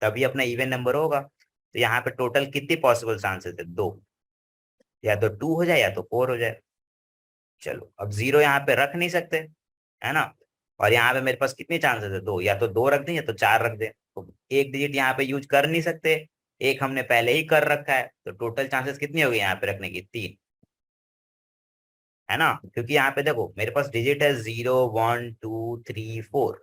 तभी अपना इवन नंबर होगा. तो यहाँ पे टोटल कितनी पॉसिबल चांसेस है, 2. या तो 2 हो जाए या तो 4 हो जाए. चलो अब 0 यहाँ पे रख नहीं सकते, है ना. और यहाँ पे मेरे पास कितनी चांसेस है, 2. या तो 2 रख दें या तो 4 रख दें. तो एक डिजिट यहाँ पे यूज कर नहीं सकते, एक हमने पहले ही कर रखा है. तो टोटल चांसेस कितनी हो गई यहाँ पे रखने की, 3, है ना. क्योंकि यहाँ पे देखो मेरे पास डिजिट है 0, 1, 2, 3, 4.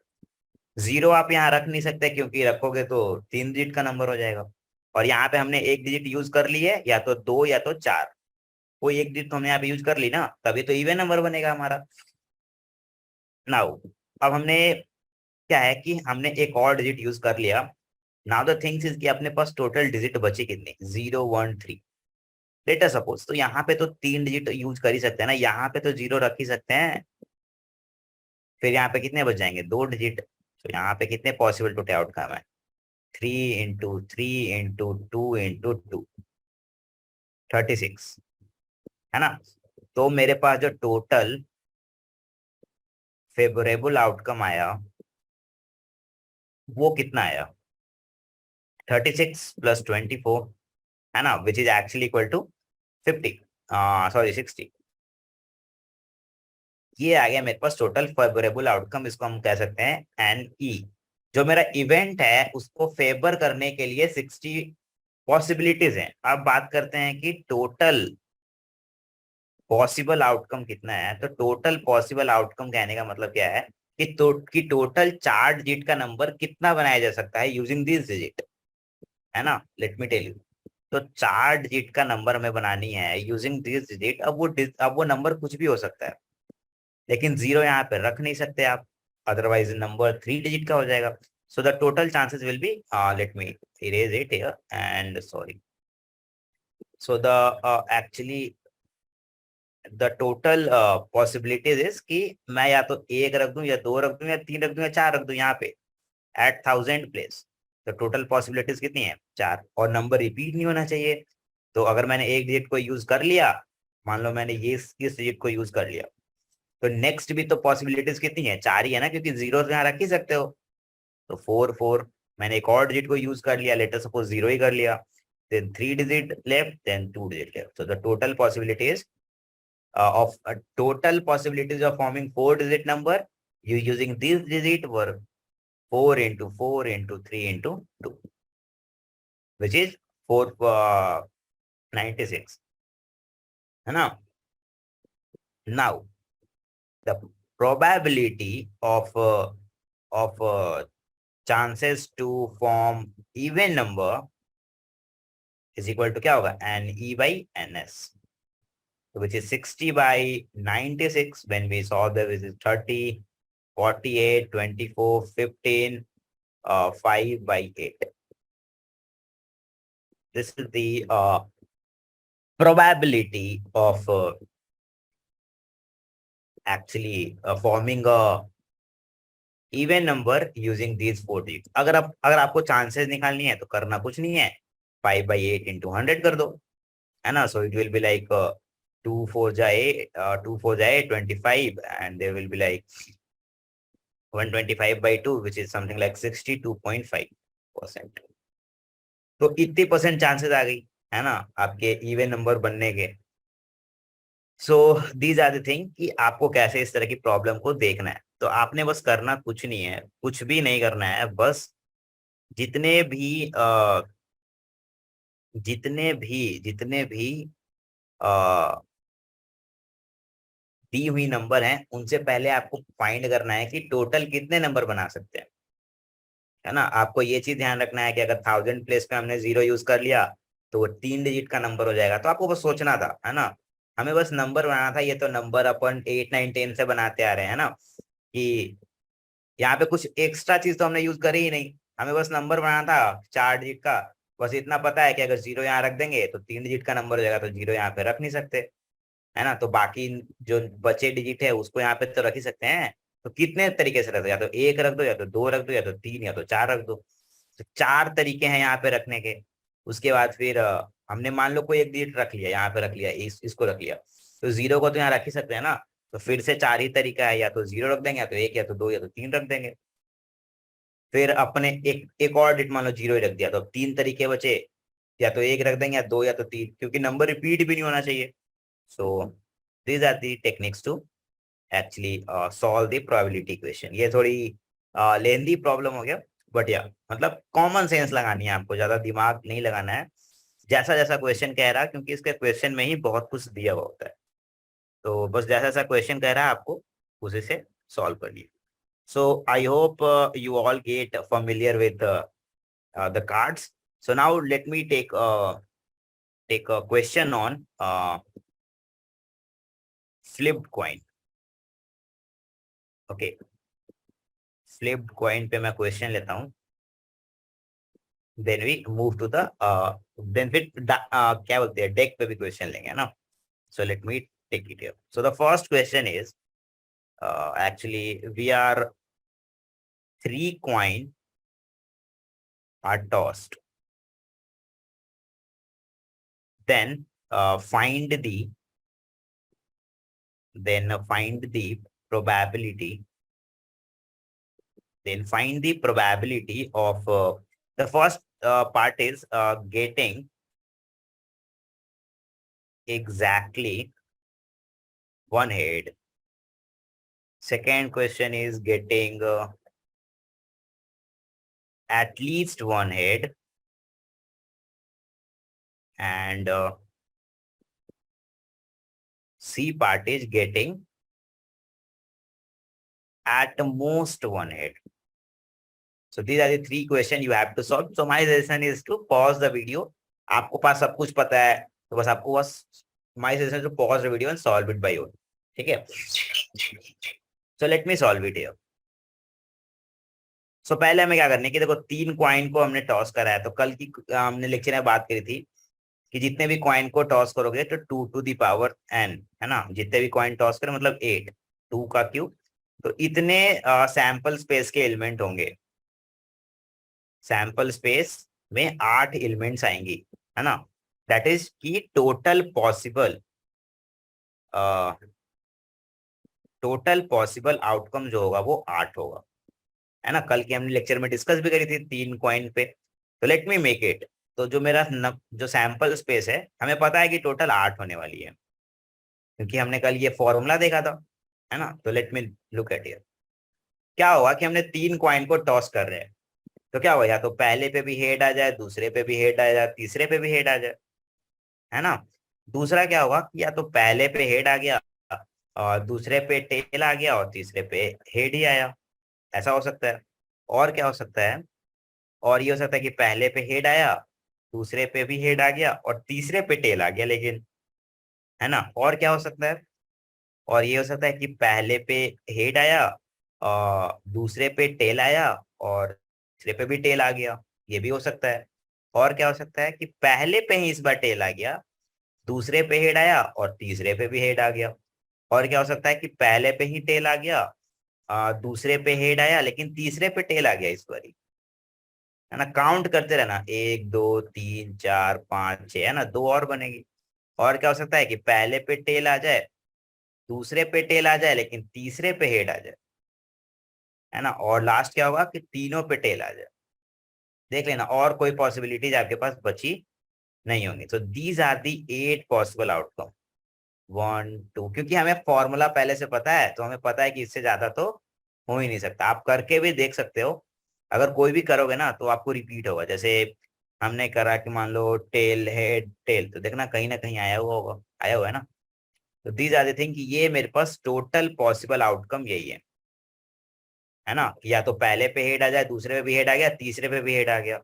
जीरो आप यहाँ रख नहीं सकते, क्योंकि रखोगे तो 3 डिजिट का नंबर हो जाएगा। और यहाँ पे हमने एक डिजिट यूज कर ली है, या तो 2 या तो 4, कोई एक डिजिट तो हमने यहाँ पे यूज कर ली ना, तभी तो इवन नंबर बनेगा हमारा। नाउ अब हमने क्या है कि हमने एक और डिजिट यूज कर लिया। नाउ द थिंग्स इज कि अपने पास टोटल डिजिट बची कितनी, 0 1 3। लेटर सपोज, तो यहाँ पे तो 3 डिजिट यूज कर ही सकते हैं ना, यहाँ पे तो जीरो रख ही सकते हैं। फिर यहाँ पे कितने बच जाएंगे, 2 डिजिट। तो यहाँ पे कितने पॉसिबल टू आउटकम है, 3 × 3 × 2 × 2 36, है ना। तो मेरे पास जो टोटल फेवरेबल आउटकम आया वो कितना आया, 36 + 24, है ना, which is actually equal to 50, sorry 60। ये आ गया मेरे पास टोटल फेवरेबल आउटकम, इसको हम कह सकते हैं एन ई। जो मेरा इवेंट है उसको फेवर करने के लिए 60 पॉसिबिलिटीज हैं। अब बात करते हैं कि टोटल पॉसिबल आउटकम कितना है। तो टोटल पॉसिबल आउटकम कहने का मतलब क्या है कि टोटल 4 डिजिट का नंबर कितना बनाया जा सकता है यूजिंग दिस डिजिट, है ना। Let me tell you. तो 4 डिजिट का नंबर हमें बनानी है यूजिंग दिस डिजिट। अब वो नंबर कुछ भी हो सकता है, लेकिन जीरो यहाँ पे रख नहीं सकते आप, अदरवाइज नंबर 3 डिजिट का हो जाएगा। सो the total chances will be, let me erase it here and sorry. So the actually the total possibilities is कि मैं या तो एक रख दूं या दो रख दूं या तीन रख दूं या चार रख दूं यहाँ पे एट 1000 प्लेस। तो टोटल पॉसिबिलिटीज कितनी है, 4, और नंबर रिपीट नहीं होना चाहिए। तो अगर मैंने एक डिजिट को यूज कर लिया, मान लो मैंने ये इस डिजिट को यूज कर लिया, तो नेक्स्ट भी तो पॉसिबिलिटीज कितनी है, 4 ही है ना, क्योंकि जीरो तो यहाँ रख ही सकते हो। तो 4 4, मैंने एक और डिजिट को यूज कर लिया, लेटर सपोज जीरो ही कर लिया, then 3 digit left, then 2 digit left. So the total possibilities of total possibilities of forming 4 digit number you using this digit were 4 × 4 × 3 × 2, which is 496, है ना। Now the probability of chances to form even number is equal to क्या होगा, NE/NS, which is 60/96 when we saw the which is 30, 48, 24, 15, 5/8. This is the probability of actually forming a even number using these 4 digits. अगर आपको chances निकालनी है तो करना कुछ नहीं है, 5/8 × 100 कर दो, है ना। So it will be like 2 4 and there will be like 125/2 which is something like 62.5%। तो इतनी परसेंट चांसेस आ गई, है ना, आपके इवन नंबर बनने के। So these are the thing कि आपको कैसे इस तरह की प्रॉब्लम को देखना है। तो आपने बस करना कुछ नहीं है, कुछ भी नहीं करना है, बस जितने भी जितने भी दी हुई नंबर हैं उनसे पहले आपको फाइंड करना है कि टोटल कितने नंबर बना सकते हैं, है ना। आपको ये चीज ध्यान रखना है कि अगर 1000 प्लेस पे हमने जीरो यूज कर लिया तो वो 3 डिजिट का नंबर हो जाएगा। तो आपको बस सोचना था, है ना, हमें बस नंबर बनाना था। ये तो नंबर अपन 8 9 10 से बनाते आ रहे हैं ना, कि यहाँ पे कुछ एक्स्ट्रा चीज तो हमने यूज करी ही नहीं, हमें बस नंबर बनाना था 4 डिजिट का। बस इतना पता है कि अगर जीरो यहाँ रख देंगे तो 3 डिजिट का नंबर हो जाएगा, तो जीरो यहाँ पे रख नहीं सकते, है ना। तो बाकी जो बचे डिजिट है उसको यहाँ पे तो रख ही सकते हैं। तो कितने तरीके से रख दो, या तो एक रख दो, या तो दो रख दो, या तो तीन, या तो चार रख दो। तो 4 तरीके हैं यहाँ पे रखने के। उसके बाद फिर हमने मान लो कोई एक डिजिट रख लिया, यहाँ पे रख लिया, इसको रख लिया, तो जीरो को तो यहाँ रख ही सकते हैं ना। तो फिर से 4 ही तरीका है, या तो जीरो रख देंगे, या तो एक, या तो दो, या तो तीन रख देंगे। फिर अपने एक और डिजिट मान लो जीरो ही रख दिया, तो अब 3 तरीके बचे, या तो एक रख देंगे, या दो, या तो तीन, क्योंकि नंबर रिपीट भी नहीं होना चाहिए। सो these are the techniques to actually solve the probability equation। ये थोड़ी लेंदी प्रॉब्लम हो गया, बट या मतलब कॉमन सेंस लगानी है आपको, ज्यादा दिमाग नहीं लगाना है, जैसा जैसा क्वेश्चन कह रहा है, क्योंकि इसके क्वेश्चन में ही बहुत कुछ दिया हुआ होता है। तो बस जैसा जैसा क्वेश्चन कह रहा है आपको उसी से सॉल्व कर लिए। So I hope you all get familiar with the cards. So now let me take a question on flipped coin. Okay, flipped coin पे मैं question लेता हूँ. Then we move to the then फिर क्या बोलते हैं deck पे भी question लेंगे ना. So let me take it here. So the first question is actually we are 3 coin are tossed. Then find the probability. Then find the probability of the first part is getting exactly one head. Second question is getting at least one head. And C part is getting at most one head. So these are the 3 questions you have to solve. So my suggestion is to pause the video. आपको पास सब कुछ पता है तो बस आपको बस my suggestion is to pause the video and solve it by your. ठीक है? So let me solve it here. So पहले हमें क्या करने की देखो 3 कॉइन को हमने टॉस करा है तो कल की हमने लेक्चर में बात करी थी कि जितने भी कॉइन को टॉस करोगे तो 2 to the power n है ना, जितने भी कॉइन टॉस करें मतलब 8 2 का क्यूब तो इतने सैंपल स्पेस के एलिमेंट होंगे. सैंपल स्पेस में 8 एलिमेंट्स आएंगी है ना. दैट इज की टोटल पॉसिबल आउटकम जो होगा वो 8 होगा है ना. कल की हमने लेक्चर में डिस्कस भी करी थी 3 कॉइन पे. तो लेट मी मेक इट. तो जो मेरा जो सैंपल स्पेस है हमें पता है कि टोटल 8 होने वाली है क्योंकि हमने कल ये फॉर्मूला देखा था है ना. तो let me look at here. क्या होगा कि हमने 3 कॉइन को टॉस कर रहे हैं तो क्या होगा या तो पहले पे भी हेड आ जाए, दूसरे पे भी हेड आ जाए, तीसरे पे भी हेड आ जाए है ना. दूसरा क्या होगा कि या तो पहले पे हेड आ गया और दूसरे पे टेल आ गया और तीसरे पे हेड ही आया. ऐसा हो सकता है. और क्या हो सकता है, और ये हो सकता है कि पहले पे हेड आया, दूसरे पे भी हेड आ गया और तीसरे पे टेल आ गया लेकिन है ना. और क्या हो सकता है, और ये हो सकता है कि पहले पे हेड आया और दूसरे पे टेल आया और तीसरे पे भी टेल आ गया. ये भी हो सकता है. और क्या हो सकता है कि पहले पे ही इस बार टेल आ गया, दूसरे पे हेड आया और तीसरे पे भी हेड आ गया. और क्या हो सकता है कि पहले पे ही टेल आ गया, दूसरे पे हेड आया लेकिन तीसरे पे टेल आ गया इस बार है ना. काउंट करते रहना 1 2 3 4 5 6 है ना, 2 और बनेगी. और क्या हो सकता है कि पहले पे टेल आ जाए, दूसरे पे टेल आ जाए लेकिन तीसरे पे हेड आ जाए है ना. और लास्ट क्या होगा कि तीनों पे टेल आ जाए. देख लेना और कोई पॉसिबिलिटीज आपके पास बची नहीं होंगी. तो these are the 8 possible outcome 1 2. क्योंकि हमें फॉर्मूला पहले से पता है तो हमें पता है कि इससे ज्यादा तो हो ही नहीं सकता. आप करके भी देख सकते हो. अगर कोई भी करोगे ना तो आपको रिपीट होगा. जैसे हमने करा कि मान लो टेल हेड टेल तो देखना कहीं ना कहीं आया हुआ है ना. तो दीज आर द थिंग कि ये मेरे पास टोटल पॉसिबल आउटकम यही है ना. या तो पहले पे हेड आ जाए, दूसरे पे भी हेड आ गया, तीसरे पे भी हेड आ गया.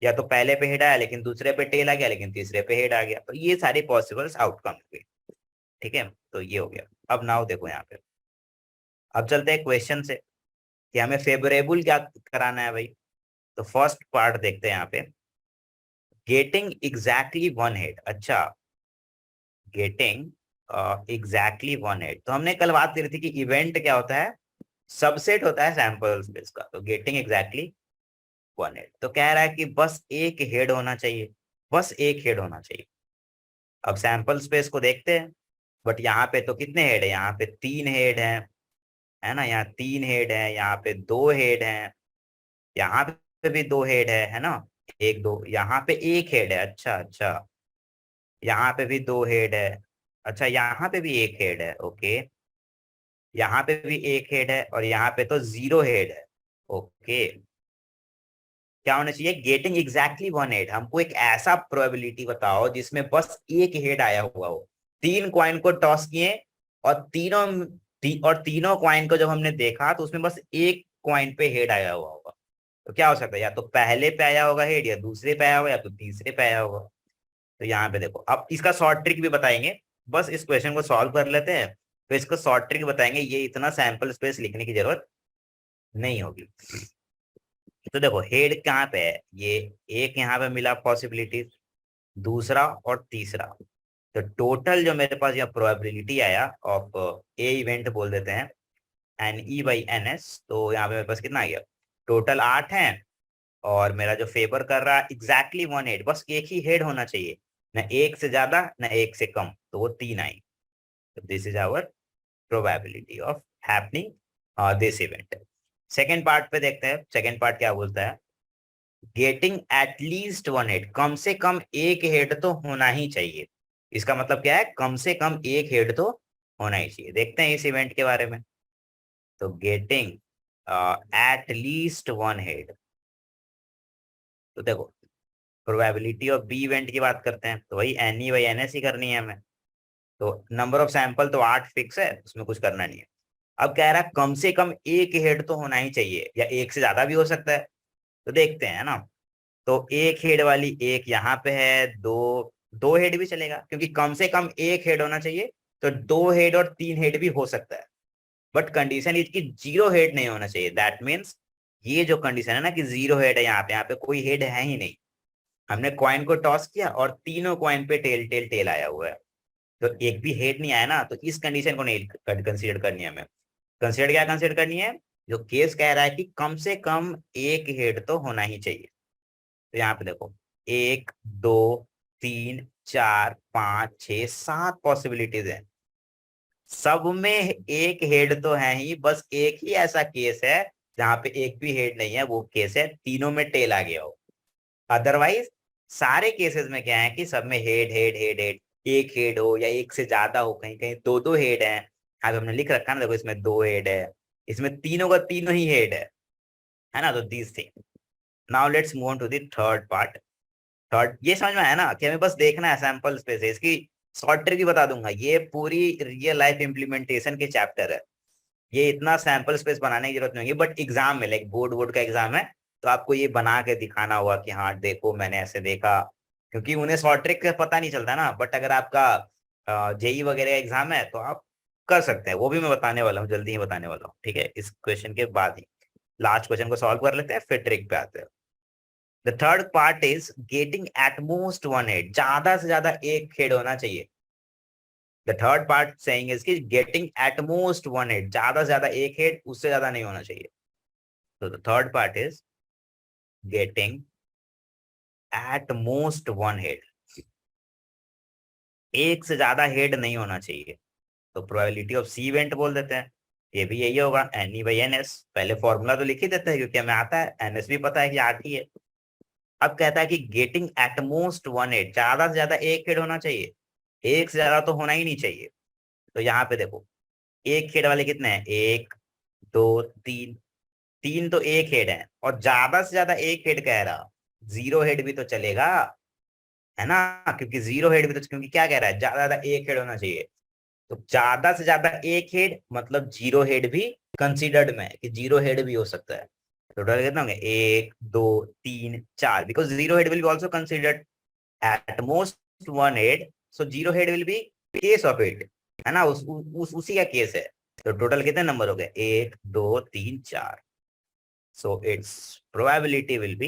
या तो पहले पे हेड आया लेकिन दूसरे पे टेल आ गया लेकिन तीसरे पे हेड आ गया. तो ये सारे पॉसिबल आउटकम हुए. ठीक है, तो ये हो गया. अब नाउ देखो यहाँ पे, अब चलते हैं क्वेश्चन से कि हमें फेवरेबल क्या कराना है भाई. तो फर्स्ट पार्ट देखते हैं यहाँ पे, गेटिंग एग्जैक्टली वन हेड. अच्छा, गेटिंग एग्जैक्टली वन हेड. तो हमने कल बात करी थी कि इवेंट क्या होता है, सबसेट होता है सैंपल स्पेस का. तो गेटिंग एग्जैक्टली वन हेड तो कह रहा है कि बस एक हेड होना चाहिए, बस एक हेड होना चाहिए. अब सैंपल स्पेस को देखते हैं. बट यहाँ पे तो कितने हेड है, यहाँ पे 3 हेड है ना. यहाँ 3 हेड है, यहाँ पे 2 हेड है, यहाँ पे भी 2 हेड है ना. 1 2 यहाँ पे 1 हेड है. अच्छा अच्छा, यहाँ पे भी 2 हेड है. अच्छा, यहाँ पे भी 1 हेड है. ओके, यहाँ पे भी 1 हेड है और यहाँ पे तो 0 हेड है. ओके, क्या होना चाहिए, गेटिंग एग्जैक्टली वन हेड. हमको एक ऐसा प्रोबेबिलिटी बताओ जिसमें बस एक हेड आया हुआ हो. 3 कॉइन को टॉस किए और तीनों और तीनों कॉइन को जब हमने देखा तो उसमें बस एक कॉइन पे हेड आया हुआ होगा। तो क्या हो सकता है, या तो पहले पे आया होगा हेड, या दूसरे पे आया होगा, या तो तीसरे पे आया होगा। तो यहाँ पे देखो, अब इसका शॉर्ट ट्रिक भी बताएंगे। बस इस क्वेश्चन को सॉल्व कर लेते हैं, तो इसको शॉर्ट ट्रिक बताएंगे, ये इतना सैंपल स्पेस लिखने की जरूरत नहीं होगी। तो देखो हेड कहाँ पे है, ये एक यहाँ पे मिला पॉसिबिलिटी, दूसरा और तीसरा। तो टोटल जो मेरे पास यहाँ प्रोबेबिलिटी आया ऑफ ए इवेंट बोल देते हैं, n E by n S, तो यहाँ पे मेरे पास कितना आ गया, टोटल 8 है। और मेरा जो फेवर कर रहा है एग्जैक्टली 1 हेड, बस एक ही हेड होना चाहिए, ना एक से ज्यादा ना एक से कम, तो वो 3 आई। तो this is our probability of happening this event. Second part पे देखते हैं, सेकेंड पार्ट क्या बोलता है, गेटिंग एट लीस्ट 1 हेड, कम से कम एक हेड तो होना ही चाहिए। इसका मतलब क्या है, कम से कम एक हेड तो होना ही चाहिए। देखते हैं इस इवेंट के बारे में। तो गेटिंग एट लीस्ट 1 हेड, तो देखो प्रोबेबिलिटी ऑफ बी इवेंट की बात करते हैं, तो वही n E by n s ही करनी है हमें। तो नंबर ऑफ सैंपल तो 8 फिक्स है, उसमें कुछ करना नहीं है। अब कह रहा है कम से कम एक हेड तो होना ही चाहिए, या एक से ज्यादा भी हो सकता है। तो देखते हैं ना। तो एक हेड वाली एक यहाँ पे है, दो, दो हेड भी चलेगा, क्योंकि कम से कम एक हेड होना चाहिए। तो 2 हेड और 3 हेड भी हो सकता है, बट कंडीशन इसकी 0 हेड नहीं होना चाहिए। दैट मीन्स ये जो कंडीशन है ना कि 0 हेड है, यहाँ पे कोई हेड है ही नहीं। हमने कॉइन को टॉस किया और तीनों कॉइन पे टेल टेल टेल आया हुआ है, तो एक भी हेड नहीं आया ना, तो इस कंडीशन को नहीं कंसीडर करनी है हमें। कंसीडर क्या कंसीडर करनी है, जो केस कह रहा है कि कम से कम एक हेड तो होना ही चाहिए। तो यहाँ पे देखो, 1 2 3 4 5 6 7 पॉसिबिलिटीज है, सब में एक हेड तो है ही, बस एक ही ऐसा केस है जहाँ पे एक भी हेड नहीं है, वो केस है तीनों में टेल आ गया हो। अदरवाइज सारे केसेस में क्या है कि सब में हेड हेड हेड हेड, एक हेड हो या एक से ज्यादा हो, कहीं कहीं दो दो हेड है। अब हमने लिख रखा है ना, देखो इसमें 2 हेड है, इसमें तीनों का तीनों ही हेड है ना। तो this thing, now let's move on to the third part. Third, ये समझ में आया ना कि हमें बस देखना है सैंपल स्पेस है, इसकी शॉर्ट ट्रिक भी बता दूंगा। ये पूरी रियल लाइफ इम्प्लीमेंटेशन के चैप्टर है, ये इतना सैंपल स्पेस बनाने की जरूरत नहीं होगी, बट एग्जाम में लाइक बोर्ड बोर्ड का एग्जाम है, तो आपको ये बना के दिखाना होगा कि हाँ देखो मैंने ऐसे देखा। क्योंकि उन्हें शॉर्ट ट्रिक का पता नहीं चलता ना, बट अगर आपका जेई वगैरह एग्जाम है तो आप कर सकते हैं। वो भी मैं बताने वाला हूँ, जल्दी ही बताने वाला हूँ, ठीक है, इस क्वेश्चन के बाद ही। लास्ट क्वेश्चन को सॉल्व कर लेते हैं, फिर ट्रिक पे आते हैं। The third part is getting at most 1 head, ज्यादा से ज्यादा एक हेड होना चाहिए। The third part saying is कि गेटिंग एट मोस्ट 1 हेड, ज्यादा से ज्यादा एक हेड, उससे ज्यादा नहीं होना चाहिए। तो the third part is getting at most 1 head, एक से ज्यादा हेड नहीं होना चाहिए। तो प्रोबेबिलिटी ऑफ सी इवेंट बोल देते हैं, ये भी यही होगा, n E by n S. पहले फॉर्मूला तो लिख ही देते हैं क्योंकि हमें आता है, एन एस भी पता है कि 8 ही है। अब कहता है कि गेटिंग एट मोस्ट 1 हेड, ज्यादा से ज्यादा एक हेड होना चाहिए, एक से ज्यादा तो होना ही नहीं चाहिए। तो यहाँ पे देखो, एक हेड वाले कितने हैं, 1 2 3, तीन तो एक हेड है, और ज्यादा से ज्यादा एक हेड कह रहा, 0 हेड भी तो चलेगा, है ना। क्योंकि 0 हेड भी तो, क्योंकि क्या कह रहा है, ज्यादा से ज्यादा एक हेड होना चाहिए। तो ज्यादा से ज्यादा एक हेड मतलब 0 हेड भी कंसिडर्ड में है, कि 0 हेड भी हो सकता है। टोटल कितना होंगे, 1 2 3 4, because 0 head will be also considered at most 1 head, so 0 head will be case of it, है ना, उसी का केस है। तो टोटल कितने नंबर हो गए, 1 2 3 4, so its probability will be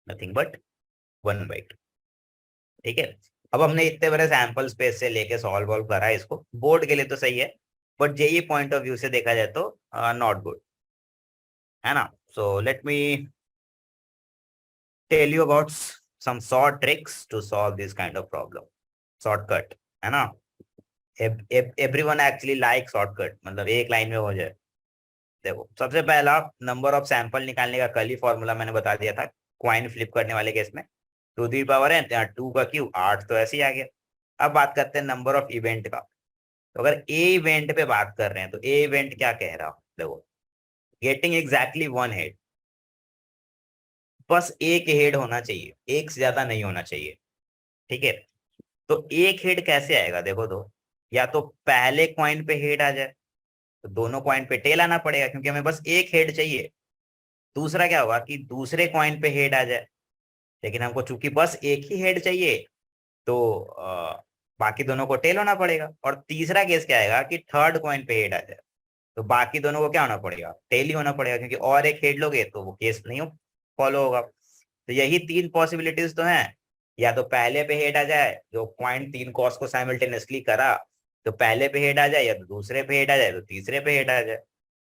nothing but 1/2। ठीक है। अब हमने इतने बड़े सैंपल स्पेस से लेके सॉल्व वॉल्व करा है, इसको बोर्ड के लिए तो सही है, but JEE point of view से देखा जाए तो नॉट गुड, है ना। So let me tell you about some short tricks to solve this kind of problem. Shortcut, है ना। एवरीवन एक्चुअली लाइक शॉर्टकट, मतलब एक लाइन में हो जाए। देखो सबसे पहला, नंबर ऑफ सैंपल निकालने का कल ही फॉर्मूला मैंने बता दिया था, क्वाइन फ्लिप करने वाले केस में। 2 की पावर है, यहाँ 2 का क्यू 8, तो ऐसे ही आ गया। अब बात करते हैं नंबर ऑफ इवेंट का। तो अगर ए इवेंट पे बात कर रहे हैं, तो ए इवेंट क्या कह रहा हूं, देखो गेटिंग एग्जैक्टली 1 हेड, बस एक हेड होना चाहिए, एक से ज्यादा नहीं होना चाहिए। ठीक है। तो एक हेड कैसे आएगा, देखो तो, या तो पहले कॉइन पे हेड आ जाए, तो दोनों कॉइन पे टेल आना पड़ेगा क्योंकि हमें बस एक हेड चाहिए। दूसरा क्या होगा कि दूसरे कॉइन पे हेड आ जाए, लेकिन हमको चूंकि बस एक ही हेड चाहिए तो बाकी दोनों को टेल होना पड़ेगा। और तीसरा केस क्या आएगा कि थर्ड कॉइन पे हेड आ जाए तो बाकी दोनों को क्या होना पड़ेगा, टेल ही होना पड़ेगा, क्योंकि और एक हेड लोगे तो वो केस नहीं फॉलो होगा। तो यही तीन पॉसिबिलिटीज तो हैं, या तो पहले पे हेड आ जाए जो पॉइंट तीन कॉस को साइमल्टेनियसली करा, तो पहले पे हेड आ जाए, या तो दूसरे पे हेड आ जाए तो तीसरे पे हेड आ जाए।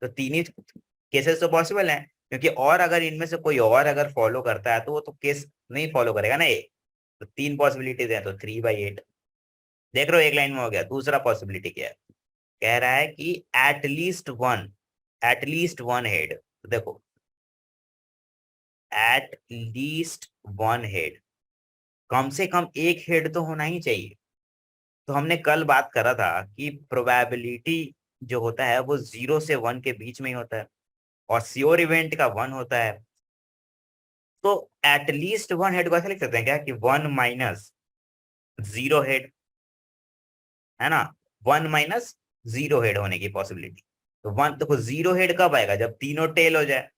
तो तीन ही केसेस तो पॉसिबल हैं, क्योंकि और अगर इनमें से कोई और अगर फॉलो करता है तो वो तो केस नहीं फॉलो करेगा ना ये। तो तीन पॉसिबिलिटीज हैं, तो 3/8 देख रहे हो, एक लाइन में हो गया। दूसरा पॉसिबिलिटी क्या है, कह रहा है कि एट लीस्ट वन हेड। तो देखो, एट लीस्ट वन हेड, कम से कम एक हेड तो होना ही चाहिए। तो हमने कल बात करा था कि प्रोबेबिलिटी जो होता है वो 0 से 1 के बीच में ही होता है, और श्योर इवेंट का 1 होता है। तो एटलीस्ट वन हेड को ऐसा लिख सकते हैं क्या कि 1 - 0 हेड, है ना। 1 - 0 हेड होने की पॉसिबिलिटी। तो वन देखो, 0 हेड कब आएगा, जब तीनों टेल हो जाए।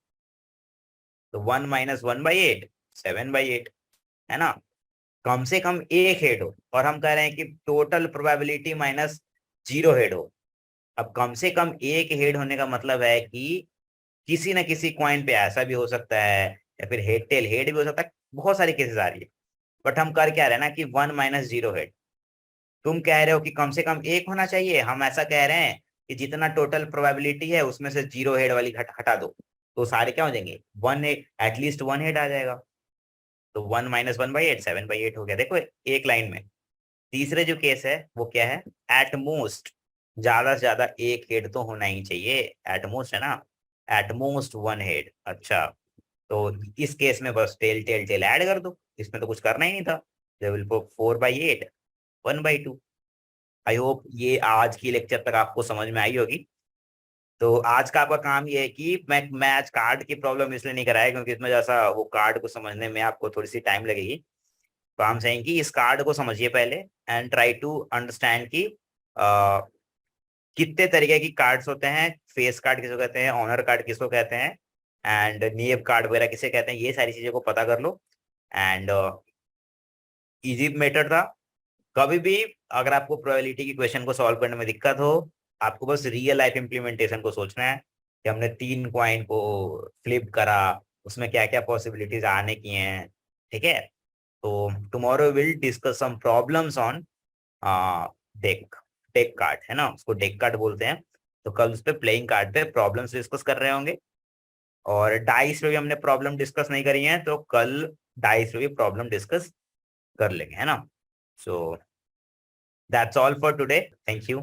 तो 1 - 1/8, 7/8, है ना। कम से कम एक हेड हो, और हम कह रहे हैं कि टोटल प्रोबेबिलिटी -0 हेड हो। अब कम से कम एक हेड होने का मतलब है कि किसी न किसी कॉइन पे ऐसा भी हो सकता है, या फिर हेड टेल हेड भी हो सकता है। बहुत सारी केसेस आ रही है, बट हम कर क्या रहे हैं ना कि 1 - 0 हेड। तुम कह रहे हो कि कम से कम एक होना चाहिए, हम ऐसा कह रहे हैं कि जितना टोटल प्रोबेबिलिटी है उसमें से 0 हेड वाली हटा दो, तो सारे क्या हो जाएंगे, one head, at least one head आ जाएगा। तो 1 - 1/8, 7/8 हो गया, देखो एक लाइन में। तीसरे जो केस है वो क्या है, एट मोस्ट, ज्यादा से ज्यादा एक हेड तो होना ही चाहिए, एट मोस्ट, है ना। एट मोस्ट वन हेड, अच्छा। तो इस केस में बस टेल टेल टेल ऐड कर दो, इसमें तो कुछ करना ही नहीं था। 4/8, 1/2। आई होप ये आज की लेक्चर तक आपको समझ में आई होगी। तो आज का आपका काम ये है कि मैं आज कार्ड की प्रॉब्लम इसलिए नहीं कराया क्योंकि इसमें जैसा वो कार्ड को समझने में आपको थोड़ी सी टाइम लगेगी। तो हम चाहेंगे कि इस कार्ड को समझिए पहले, एंड ट्राई टू अंडरस्टैंड कि कितने तरीके की कार्ड्स होते हैं, फेस कार्ड किसको कहते हैं, ऑनर कार्ड किसको कहते हैं, एंड नीव कार्ड वगैरह किसे कहते हैं, ये सारी चीजों को पता कर लो। एंड इजी मेथड था। कभी भी अगर आपको प्रोबेबिलिटी की क्वेश्चन को सॉल्व करने में दिक्कत हो, आपको बस रियल लाइफ इंप्लीमेंटेशन को सोचना है कि हमने तीन कॉइन को फ्लिप करा, उसमें क्या क्या पॉसिबिलिटीज आने की हैं, ठीक है। तो tomorrow will discuss some problems on deck deck card, है ना, उसको डेक कार्ड बोलते हैं। तो कल उस पे प्लेइंग कार्ड पे प्रॉब्लम्स डिस्कस कर रहे होंगे। और डाइस पे भी हमने प्रॉब्लम डिस्कस नहीं करी है, तो कल डाइस पे भी प्रॉब्लम डिस्कस कर लेंगे, है ना। So that's all for today, thank you.